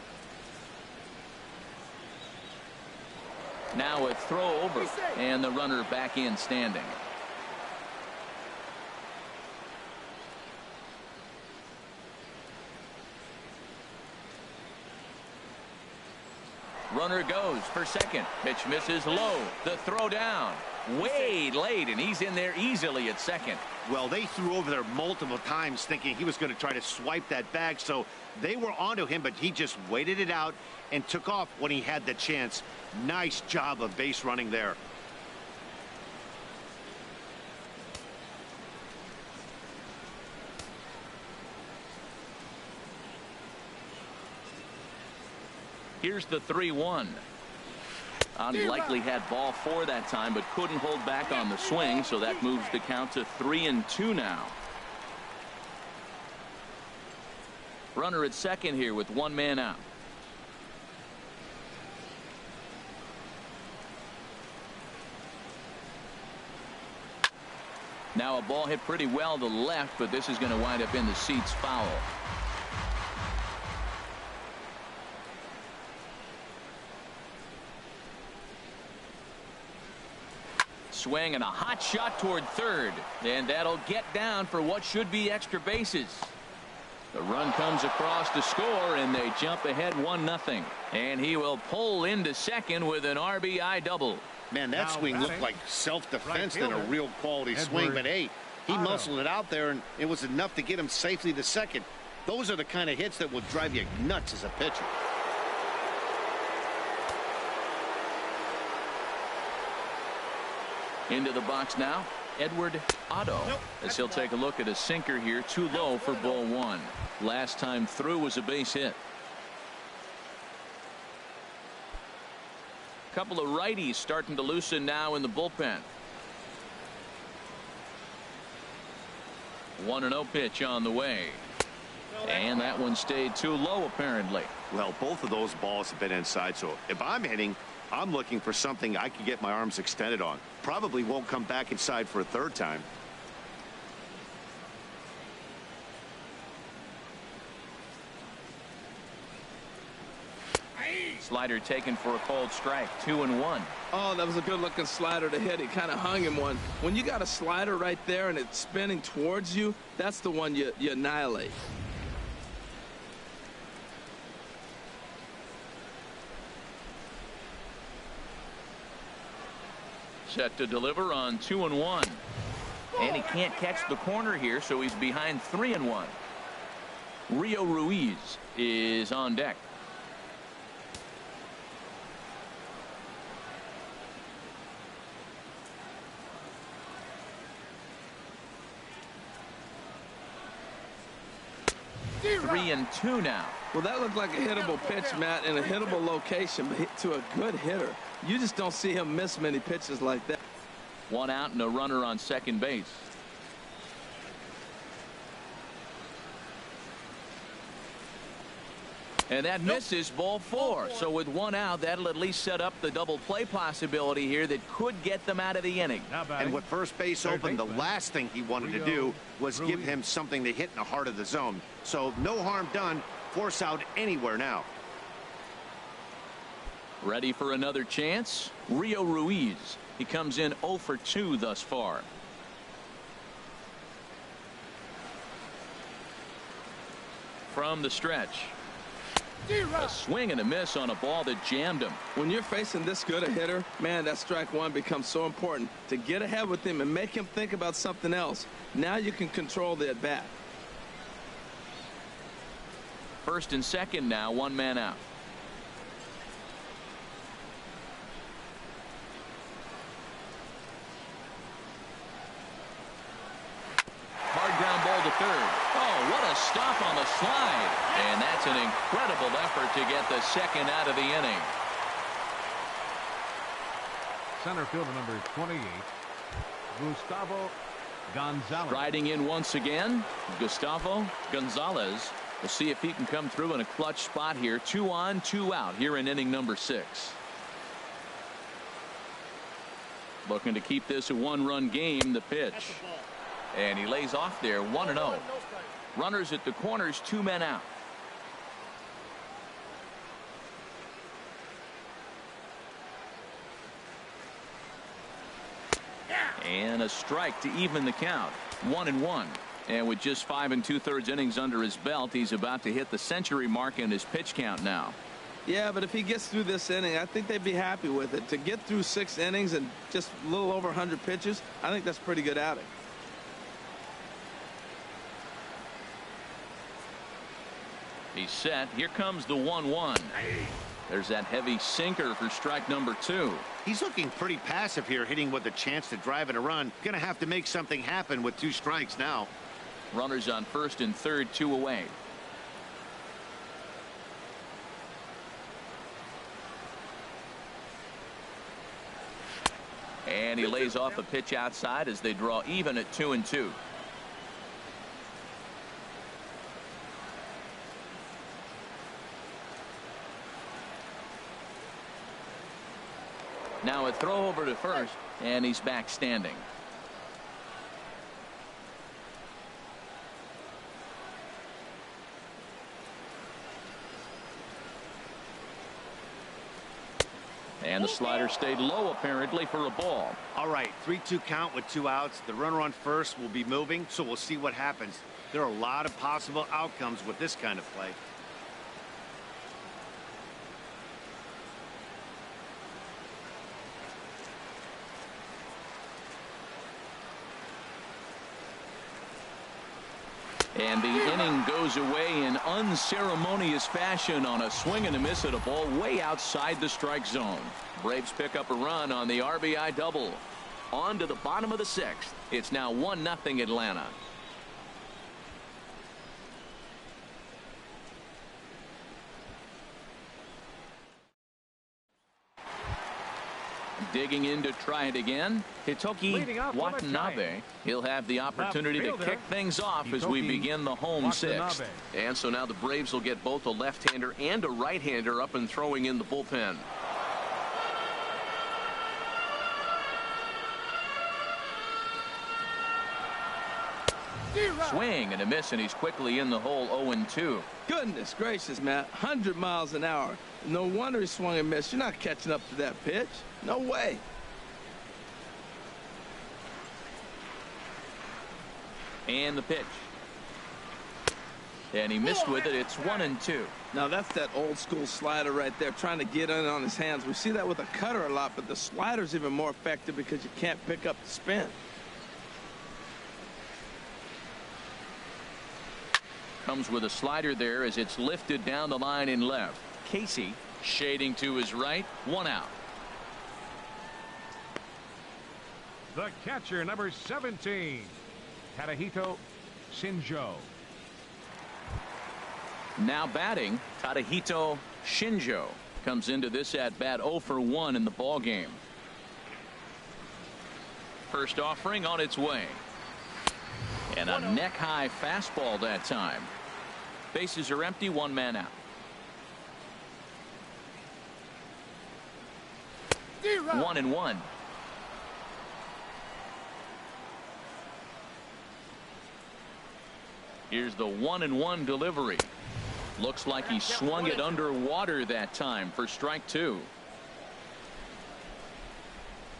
Now a throw over, and the runner back in standing. Runner goes for second. Pitch misses low. The throw down. Way late, and he's in there easily at second.
Well, they threw over there multiple times thinking he was going to try to swipe that bag, so they were onto him, but he just waited it out and took off when he had the chance. Nice job of base running there.
Here's the 3-1. Unlikely had ball 4 that time, but couldn't hold back on the swing, so that moves the count to 3-2 now. Runner at second here with 1 man out. Now a ball hit pretty well to left, but this is going to wind up in the seats foul. Swing and a hot shot toward third, and that'll get down for what should be extra bases. The run comes across to score, and they jump ahead 1-0. And he will pull into second with an RBI double.
Man, that swing looked like self-defense than a real quality swing, but hey, he muscled it out there, and it was enough to get him safely to second. Those are the kind of hits that will drive you nuts as a pitcher.
Into the box now, Edward Otto, as he'll take a look at a sinker here, too low for ball 1. Last time through was a base hit. Couple of righties starting to loosen now in the bullpen. 1-0 pitch on the way. And that one stayed too low, apparently.
Well, both of those balls have been inside, so if I'm hitting, I'm looking for something I can get my arms extended on. Probably won't come back inside for a third time.
Slider taken for a called strike. 2-1.
Oh, that was a good-looking slider to hit. He kind of hung him one. When you got a slider right there and it's spinning towards you, that's the one you annihilate.
Set to deliver on 2-1. And he can't catch the corner here, so he's behind 3-1. Rio Ruiz is on deck. Three and two now.
Well, that looked like a hittable pitch, Matt, in a hittable location, but hit to a good hitter. You just don't see him miss many pitches like that.
One out and a runner on second base. And that misses, ball four. So with one out, that'll at least set up the double play possibility here that could get them out of the inning.
And with first base open, the last thing he wanted to do was give him something to hit in the heart of the zone. So no harm done. Force out anywhere now.
Ready for another chance? Rio Ruiz. He comes in 0 for 2 thus far. From the stretch. A swing and a miss on a ball that jammed him.
When you're facing this good a hitter, man, that strike one becomes so important to get ahead with him and make him think about something else. Now you can control the at-bat.
First and second now, one man out. Hard ground ball to third. Oh, what a stop on the slide. And that's an incredible effort to get the second out of the inning.
Center fielder number 28, Gustavo Gonzalez.
Riding in once again, Gustavo Gonzalez. We'll see if he can come through in a clutch spot here. 2 on, 2 out here in inning number 6. Looking to keep this a one-run game. The pitch. And he lays off there, 1-0. Runners at the corners, 2 men out. And a strike to even the count. 1-1. And with just 5 2/3 innings under his belt, he's about to hit the century mark in his pitch count now.
Yeah, but if he gets through this inning, I think they'd be happy with it. To get through 6 innings and just a little over 100 pitches, I think that's pretty good outing.
He's set. Here comes the 1-1. There's that heavy sinker for strike number 2.
He's looking pretty passive here, hitting with a chance to drive in a run. Gonna have to make something happen with 2 strikes now.
Runners on first and third, 2 away. And he lays off a pitch outside as they draw even at 2-2. Now a throw over to first, and he's back standing. And the slider stayed low apparently for a ball.
All right, 3-2 count with 2 outs. The runner on first will be moving, so we'll see what happens. There are a lot of possible outcomes with this kind of play.
And the inning goes away in unceremonious fashion on a swing and a miss at a ball way outside the strike zone. Braves pick up a run on the RBI double. On to the bottom of the 6th. It's now 1-0 Atlanta. Digging in to try it again, Hitoki
Leading off for the
Watanabe.
Giants.
He'll have the opportunity to
fielder,
kick things off as we
Hitoki
begin the home
Watanabe.
sixth. And so now the Braves will get both a left-hander and a right-hander up and throwing in the bullpen. Swing and a miss, and he's quickly in the hole. 0-2.
Goodness gracious, man. 100 miles an hour. No wonder he swung and missed. You're not catching up to that pitch. No way.
And the pitch. And he missed with it. It's 1-2.
Now that's that old school slider right there, trying to get in on his hands. We see that with a cutter a lot, but the slider's even more effective because you can't pick up the spin.
Comes with a slider there as it's lifted down the line in left. Casey shading to his right. 1 out.
The catcher, number 17, Tadahito Shinjo.
Now batting, Tadahito Shinjo comes into this at bat 0 for 1 in the ball game. First offering on its way. And a neck-high fastball that time. Bases are empty, 1 man out. 1-1. Here's the 1-1 delivery. Looks like he swung it underwater that time for strike 2.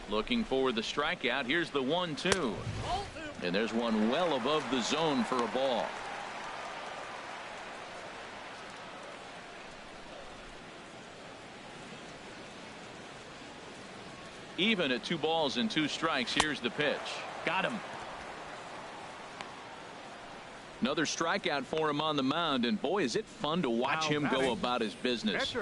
Looking for the strikeout. Here's the 1-2. And there's one well above the zone for a ball. Even at 2 balls and 2 strikes. Here's the pitch. Got him. Another strikeout for him on the mound, and boy, is it fun to watch him go about his business.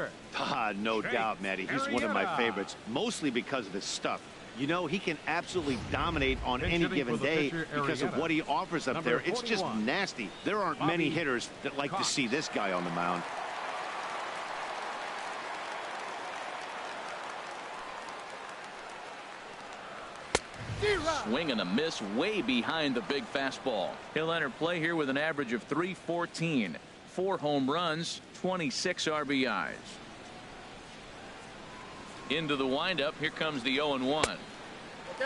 No doubt, Matty. He's one of my favorites, mostly because of his stuff. You know, he can absolutely dominate on any given day because of what he offers up there. It's just nasty. There aren't many hitters that like to see this guy on the mound.
Swing and a miss way behind the big fastball. He'll enter play here with an average of .314. 4 home runs, 26 RBIs. Into the windup. Here comes the 0-1.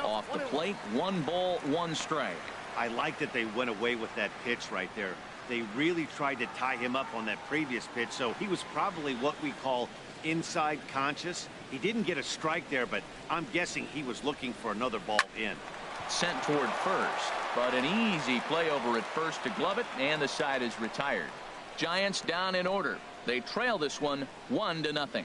Off the plate, 1 ball, 1 strike.
I like that they went away with that pitch right there. They really tried to tie him up on that previous pitch, so he was probably what we call inside conscious. He didn't get a strike there, but I'm guessing he was looking for another ball in.
Sent toward first, but an easy play over at first to glove it, and the side is retired. Giants down in order. They trail this one 1-0.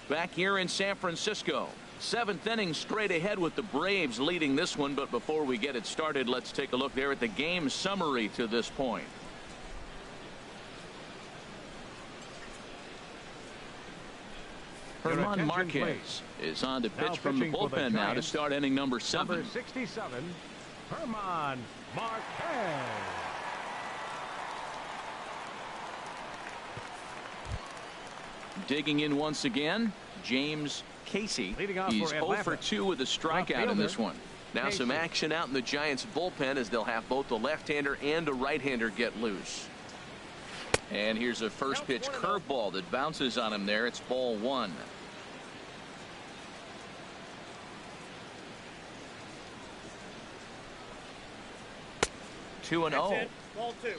Back here in San Francisco. 7th inning straight ahead with the Braves leading this one. But before we get it started, let's take a look there at the game summary to this point. Herman Marquez is on to pitch from the bullpen now to start inning number 7.
Number 67, Herman Marquez.
Digging in once again, James Casey. He's 0 for 2 with a strikeout in this one. Now some action out in the Giants bullpen as they'll have both a left-hander and a right-hander get loose. And here's a first pitch curveball that bounces on him there. It's ball 1. Two and 0.
Ball 2.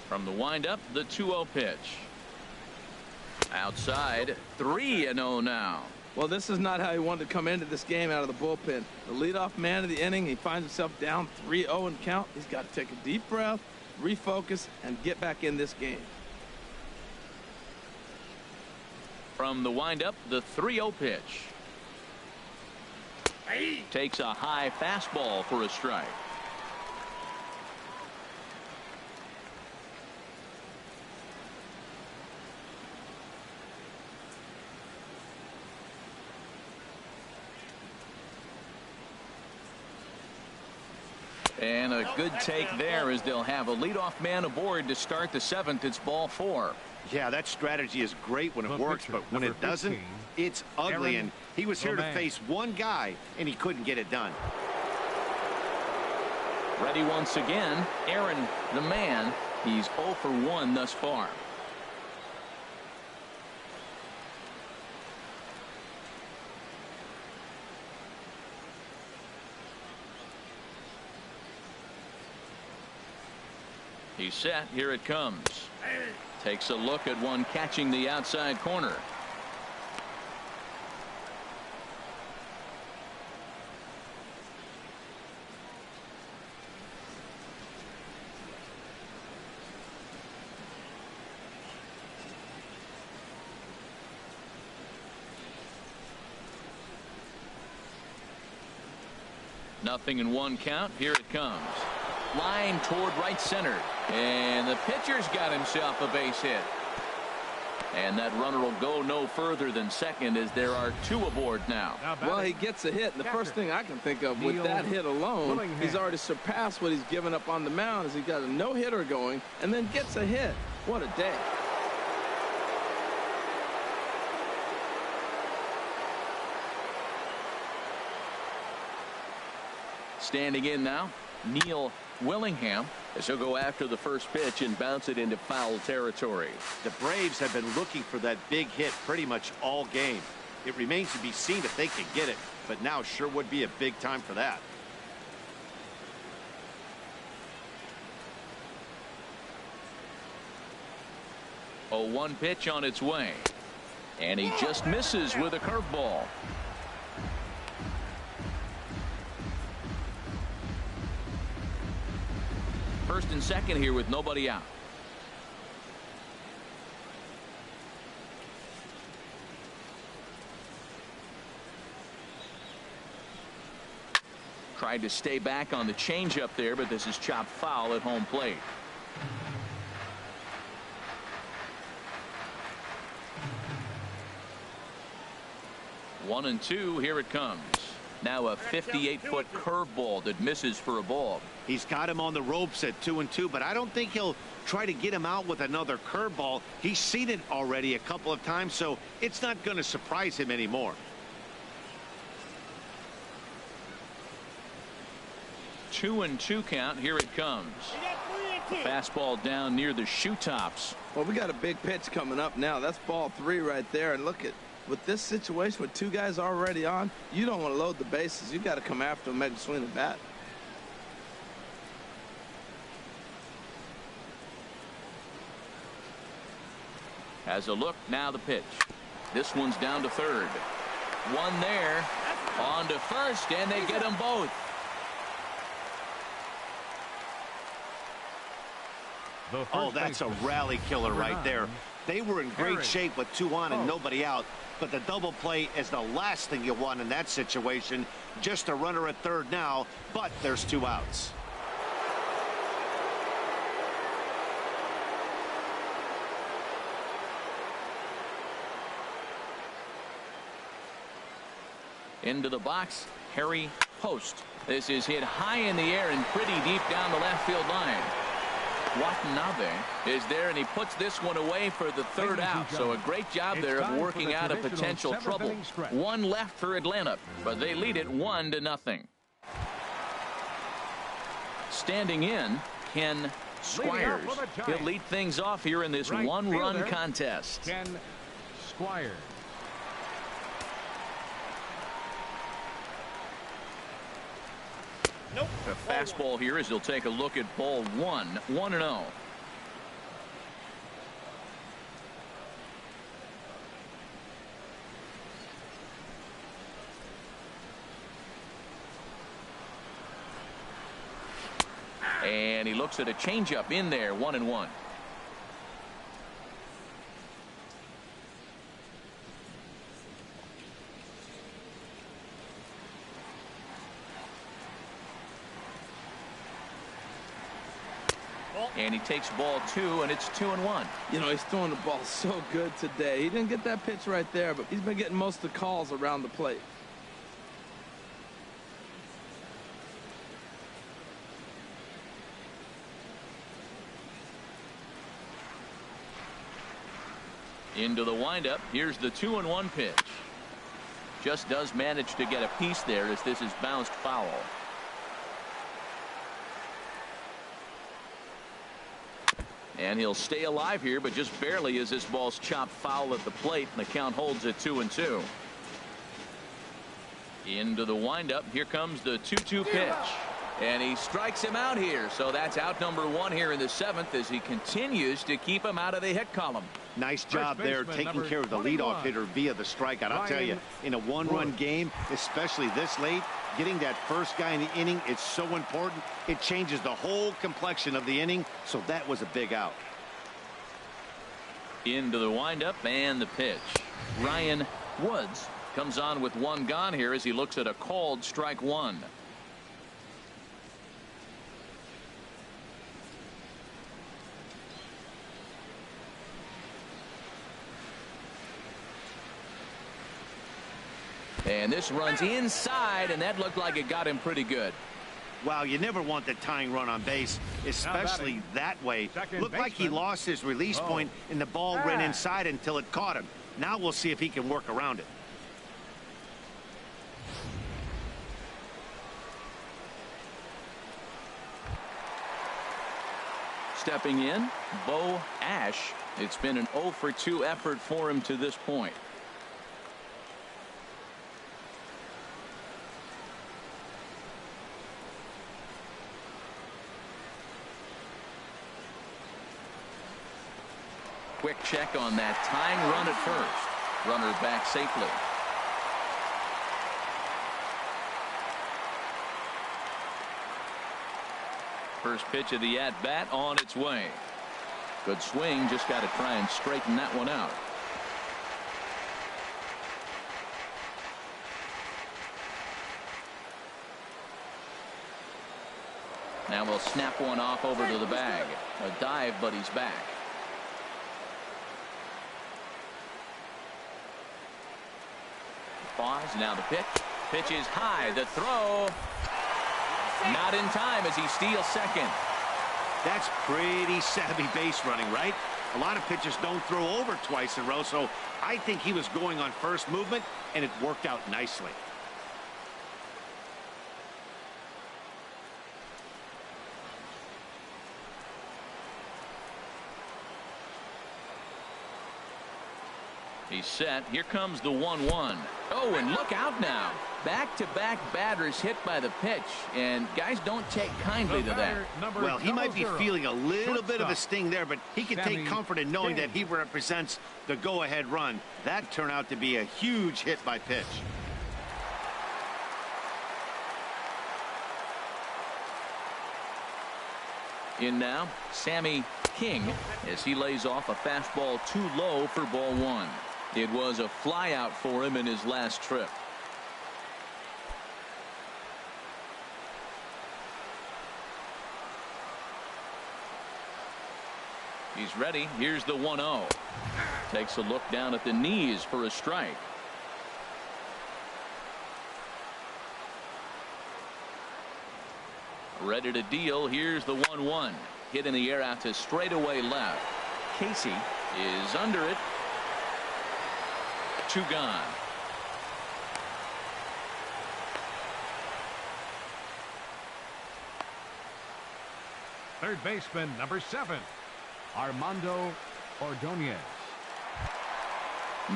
From the windup, the 2-0 pitch. Outside, 3-0 now.
Well, this is not how he wanted to come into this game out of the bullpen. The leadoff man of the inning, he finds himself down 3-0 in count. He's got to take a deep breath, refocus, and get back in this game.
From the windup, the 3-0 pitch. Takes a high fastball for a strike. And a good take there as they'll have a leadoff man aboard to start the 7th. It's ball 4.
Yeah, that strategy is great when it works, but when it doesn't, it's ugly. And he was here to face one guy, and he couldn't get it done.
Ready once again, Aaron, the man. He's 0 for 1 thus far. He's set. Here it comes. Takes a look at one catching the outside corner. Nothing in 1 count. Here it comes. Line toward right center. And the pitcher's got himself a base hit. And that runner will go no further than second as there are 2 aboard now.
Well, he gets a hit. And the first thing I can think of with that hit alone, he's already surpassed what he's given up on the mound as he got a no-hitter going and then gets a hit. What a day.
Standing in now, Neil Willingham, as he'll go after the first pitch and bounce it into foul territory.
The Braves have been looking for that big hit pretty much all game. It remains to be seen if they can get it, but now sure would be a big time for that.
A 1 pitch on its way, and he just misses with a curveball. First and second here with nobody out. Tried to stay back on the changeup there, but this is chopped foul at home plate. One and two. Here it comes. Now a 58-foot curveball that misses for a ball.
He's got him on the ropes at 2-2, but I don't think he'll try to get him out with another curveball. He's seen it already a couple of times, so it's not going to surprise him anymore.
2-2 count. Here it comes. The fastball down near the shoe tops.
Well, we got a big pitch coming up now. That's ball 3 right there. And look at, with this situation with 2 guys already on, you don't want to load the bases. You got to come after him, make him swing the bat.
Has a look. Now the pitch. This one's down to third. One there. On to first, and they get them both.
Oh, that's a rally killer right there. They were in great shape with 2 on and nobody out, but the double play is the last thing you want in that situation. Just a runner at third now, but there's 2 outs.
Into the box, Harry Post. This is hit high in the air and pretty deep down the left field line. Watanabe is there, and he puts this one away for the third out. So a great job there of working out a potential trouble. 1 left for Atlanta, but they lead it 1-0. Standing in, Ken Squires. He'll lead things off here in this 1-run contest.
Ken Squires.
The fastball here as he'll take a look at ball 1. 1-0. And he looks at a changeup in there. 1-1. And he takes ball 2, and it's 2-1.
You know, he's throwing the ball so good today. He didn't get that pitch right there, but he's been getting most of the calls around the plate.
Into the windup. Here's the 2-1 pitch. Just does manage to get a piece there as this is bounced foul. And he'll stay alive here, but just barely as this ball's chopped foul at the plate, and the count holds at 2-2. Into the windup. Here comes the 2-2 pitch. And he strikes him out here. So that's out number 1 here in the 7th as he continues to keep him out of the hit column.
Nice job there taking care of the leadoff hitter via the strikeout. I'll tell you, in a one-run game, especially this late, getting that first guy in the inning, it's so important. It changes the whole complexion of the inning. So that was a big out.
Into the windup and the pitch. Ryan Woods comes on with 1 gone here as he looks at a called strike 1. And this runs inside, and that looked like it got him pretty good.
Wow, you never want the tying run on base, especially that way. Looked like he lost his release point, and the ball ran inside until it caught him. Now we'll see if he can work around it.
Stepping in, Bo Ash. It's been an 0 for 2 effort for him to this point. Quick check on that tying run at first. Runner back safely. First pitch of the at-bat on its way. Good swing, just got to try and straighten that one out. Now we'll snap one off over to the bag. A dive, but he's back. Pause. Now the pitch. Pitch is high. The throw. Not in time as he steals second.
That's pretty savvy base running, right? A lot of pitchers don't throw over twice in a row, so I think he was going on first movement, and it worked out nicely.
He's set. Here comes the 1-1. Oh, and look out now. Back-to-back batters hit by the pitch, and guys don't take kindly to that.
Well, he might be feeling a little bit of a sting there, but he can take comfort in knowing that he represents the go-ahead run. That turned out to be a huge hit by pitch.
In now, Sammy King as he lays off a fastball too low for ball 1. It was a flyout for him in his last trip. He's ready. Here's the 1-0. Takes a look down at the knees for a strike. Ready to deal. Here's the 1-1. Hit in the air out to straightaway left. Casey is under it. 2 gone.
Third baseman, number 7, Armando Ordonez.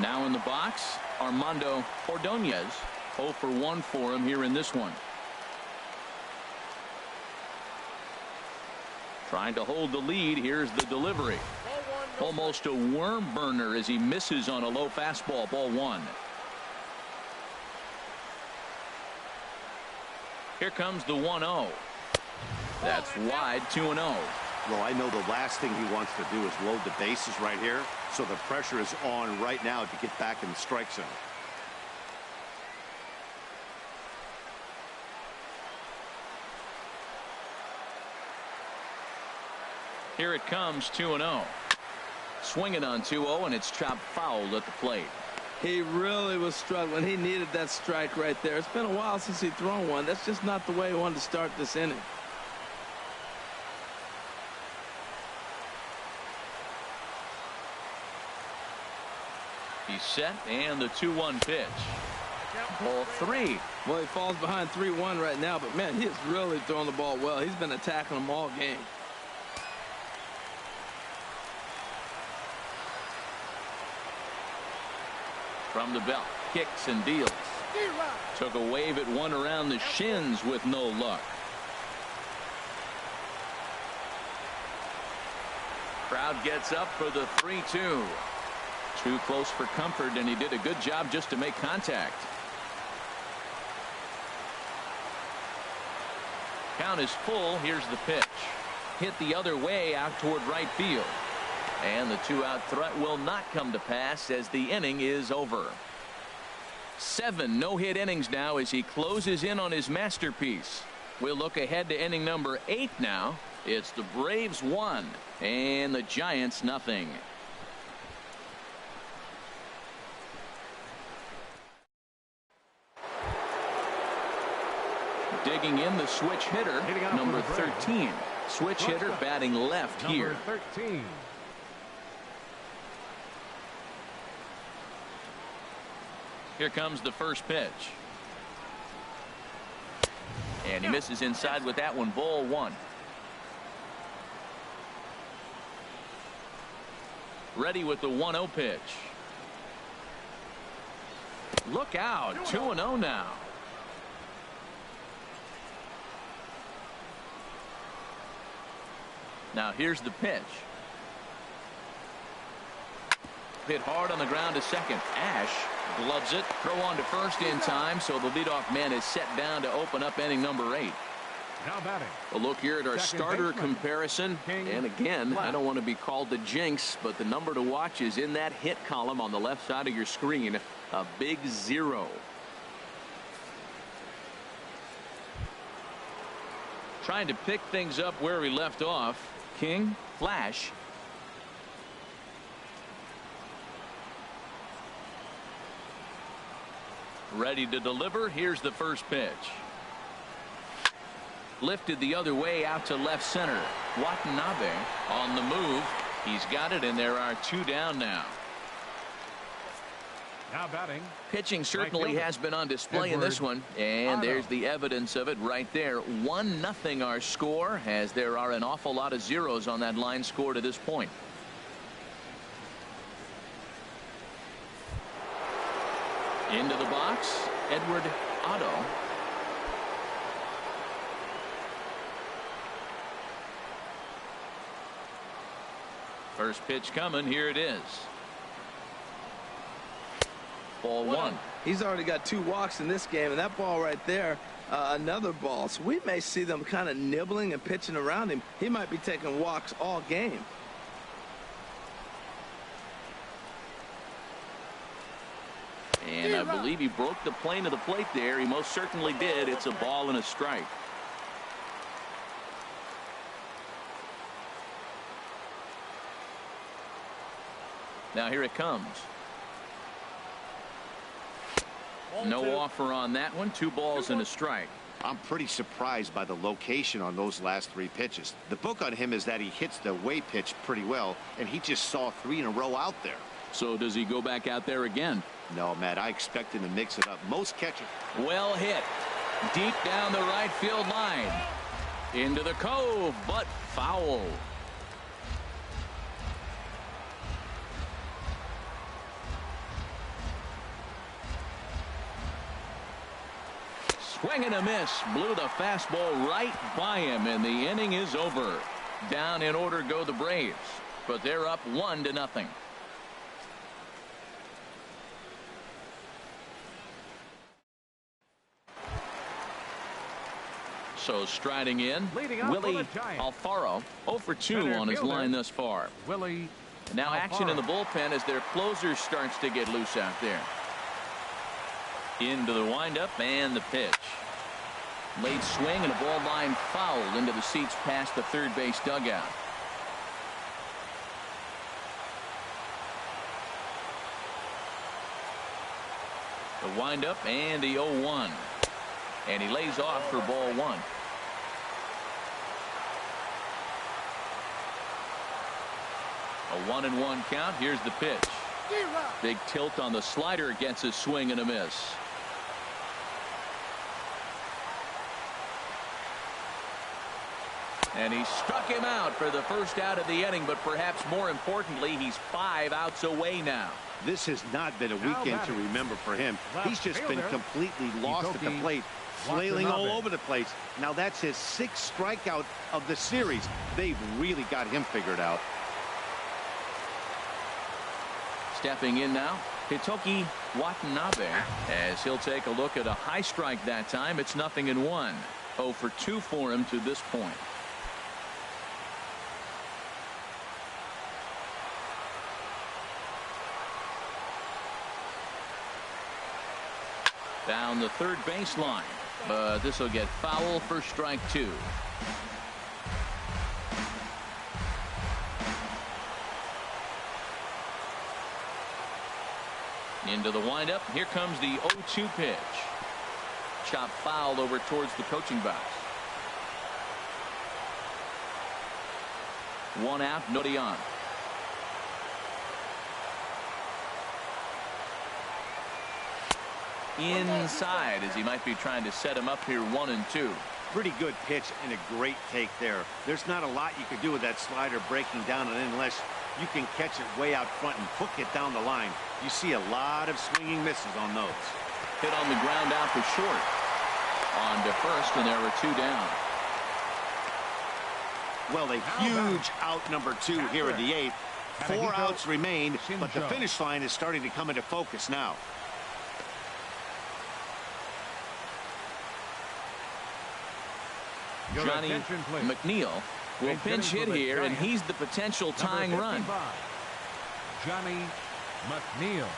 Now in the box, Armando Ordonez. 0 for 1 for him here in this one. Trying to hold the lead. Here's the delivery. Almost a worm burner as he misses on a low fastball. Ball 1. Here comes the 1-0. That's wide. 2-0.
Well, I know the last thing he wants to do is load the bases right here, so the pressure is on right now to get back in the strike zone.
Here it comes. 2-0. Swinging on 2-0, and it's chopped foul at the plate.
He really was struggling. He needed that strike right there. It's been a while since he's thrown one. That's just not the way he wanted to start this inning.
He's set, and the 2-1 pitch. Ball 3.
Well, he falls behind 3-1 right now, but man, he is really throwing the ball well. He's been attacking them all game.
From the belt, kicks and deals. Took a wave at one around the shins with no luck. Crowd gets up for the 3-2. Too close for comfort, and he did a good job just to make contact. Count is full. Here's the pitch. Hit the other way out toward right field. And the 2-out threat will not come to pass as the inning is over. 7 no-hit innings now as he closes in on his masterpiece. We'll look ahead to inning number 8 now. It's the Braves 1 and the Giants nothing. Digging in the switch hitter, number 13. Switch hitter batting left here.
Number 13.
Here comes the first pitch. And he misses inside with that one. Ball 1. Ready with the 1-0 pitch. Look out. 2-0 now. Now here's the pitch. Hit hard on the ground to second. Ash gloves it. Throw on to first in time, so the leadoff man is set down to open up inning number 8.
Now batting.
A look here at our starter
baseman,
comparison.
King.
And again, I don't want to be called the jinx, but the number to watch is in that hit column on the left side of your screen. A big 0. Trying to pick things up where we left off. King, Flash. Ready to deliver. Here's the first pitch. Lifted the other way out to left center. Watanabe on the move. He's got it, and there are 2 down now.
Now batting.
Pitching certainly has been on display in this one, and there's the evidence of it right there. 1-0 our score, as there are an awful lot of zeros on that line score to this point. Into the box, Edward Otto. First pitch coming. Here it is. Ball 1.
He's already got 2 walks in this game, and that ball right there, another ball. So we may see them kind of nibbling and pitching around him. He might be taking walks all game.
And I believe he broke the plane of the plate there. He most certainly did. It's a ball and a strike. Now here it comes. No offer on that one. 2 balls and a strike.
I'm pretty surprised by the location on those last 3 pitches. The book on him is that he hits the way pitch pretty well, and he just saw 3 in a row out there.
So does he go back out there again?
No, Matt, I expect him to mix it up. Most catchers.
Well hit. Deep down the right field line. Into the cove, but foul. Swing and a miss. Blew the fastball right by him, and the inning is over. Down in order go the Braves, but they're up 1-0. So striding in, Willie Alfaro, 0 for 2 on his line thus far.
Willie.
Now action in the bullpen as their closer starts to get loose out there. Into the windup and the pitch. Late swing and a ball line foul into the seats past the third base dugout. The windup and the 0-1. And he lays off for ball 1. A 1-1 count. Here's the pitch. Big tilt on the slider, gets a swing and a miss. And he struck him out for the first out of the inning, but perhaps more importantly, he's 5 outs away now.
This has not been a weekend to remember for him. He's just been completely lost at the plate, flailing all over the place. Now that's his 6th strikeout of the series. They've really got him figured out.
Stepping in now, Hitoki Watanabe, as he'll take a look at a high strike that time. It's 0-1. 0 for 2 for him to this point. Down the third baseline, but this will get foul for strike 2. Into the windup. Here comes the 0-2 pitch. Chop foul over towards the coaching box. 1 out, nobody on. Inside, as he might be trying to set him up here 1-2.
Pretty good pitch and a great take there. There's not a lot you could do with that slider breaking down, and unless you can catch it way out front and hook it down the line, you see a lot of swinging misses on those.
Hit on the ground out for short. On to first, and there were 2 down.
Well, a huge out number 2 here in the 8th. 4 outs remain, but the finish line is starting to come into focus now.
Johnny McNeil will pinch hit here, and he's the potential tying run.
Johnny McNeil.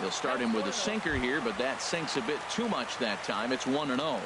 They'll start him with a sinker here, but that sinks a bit too much that time. It's 1-0.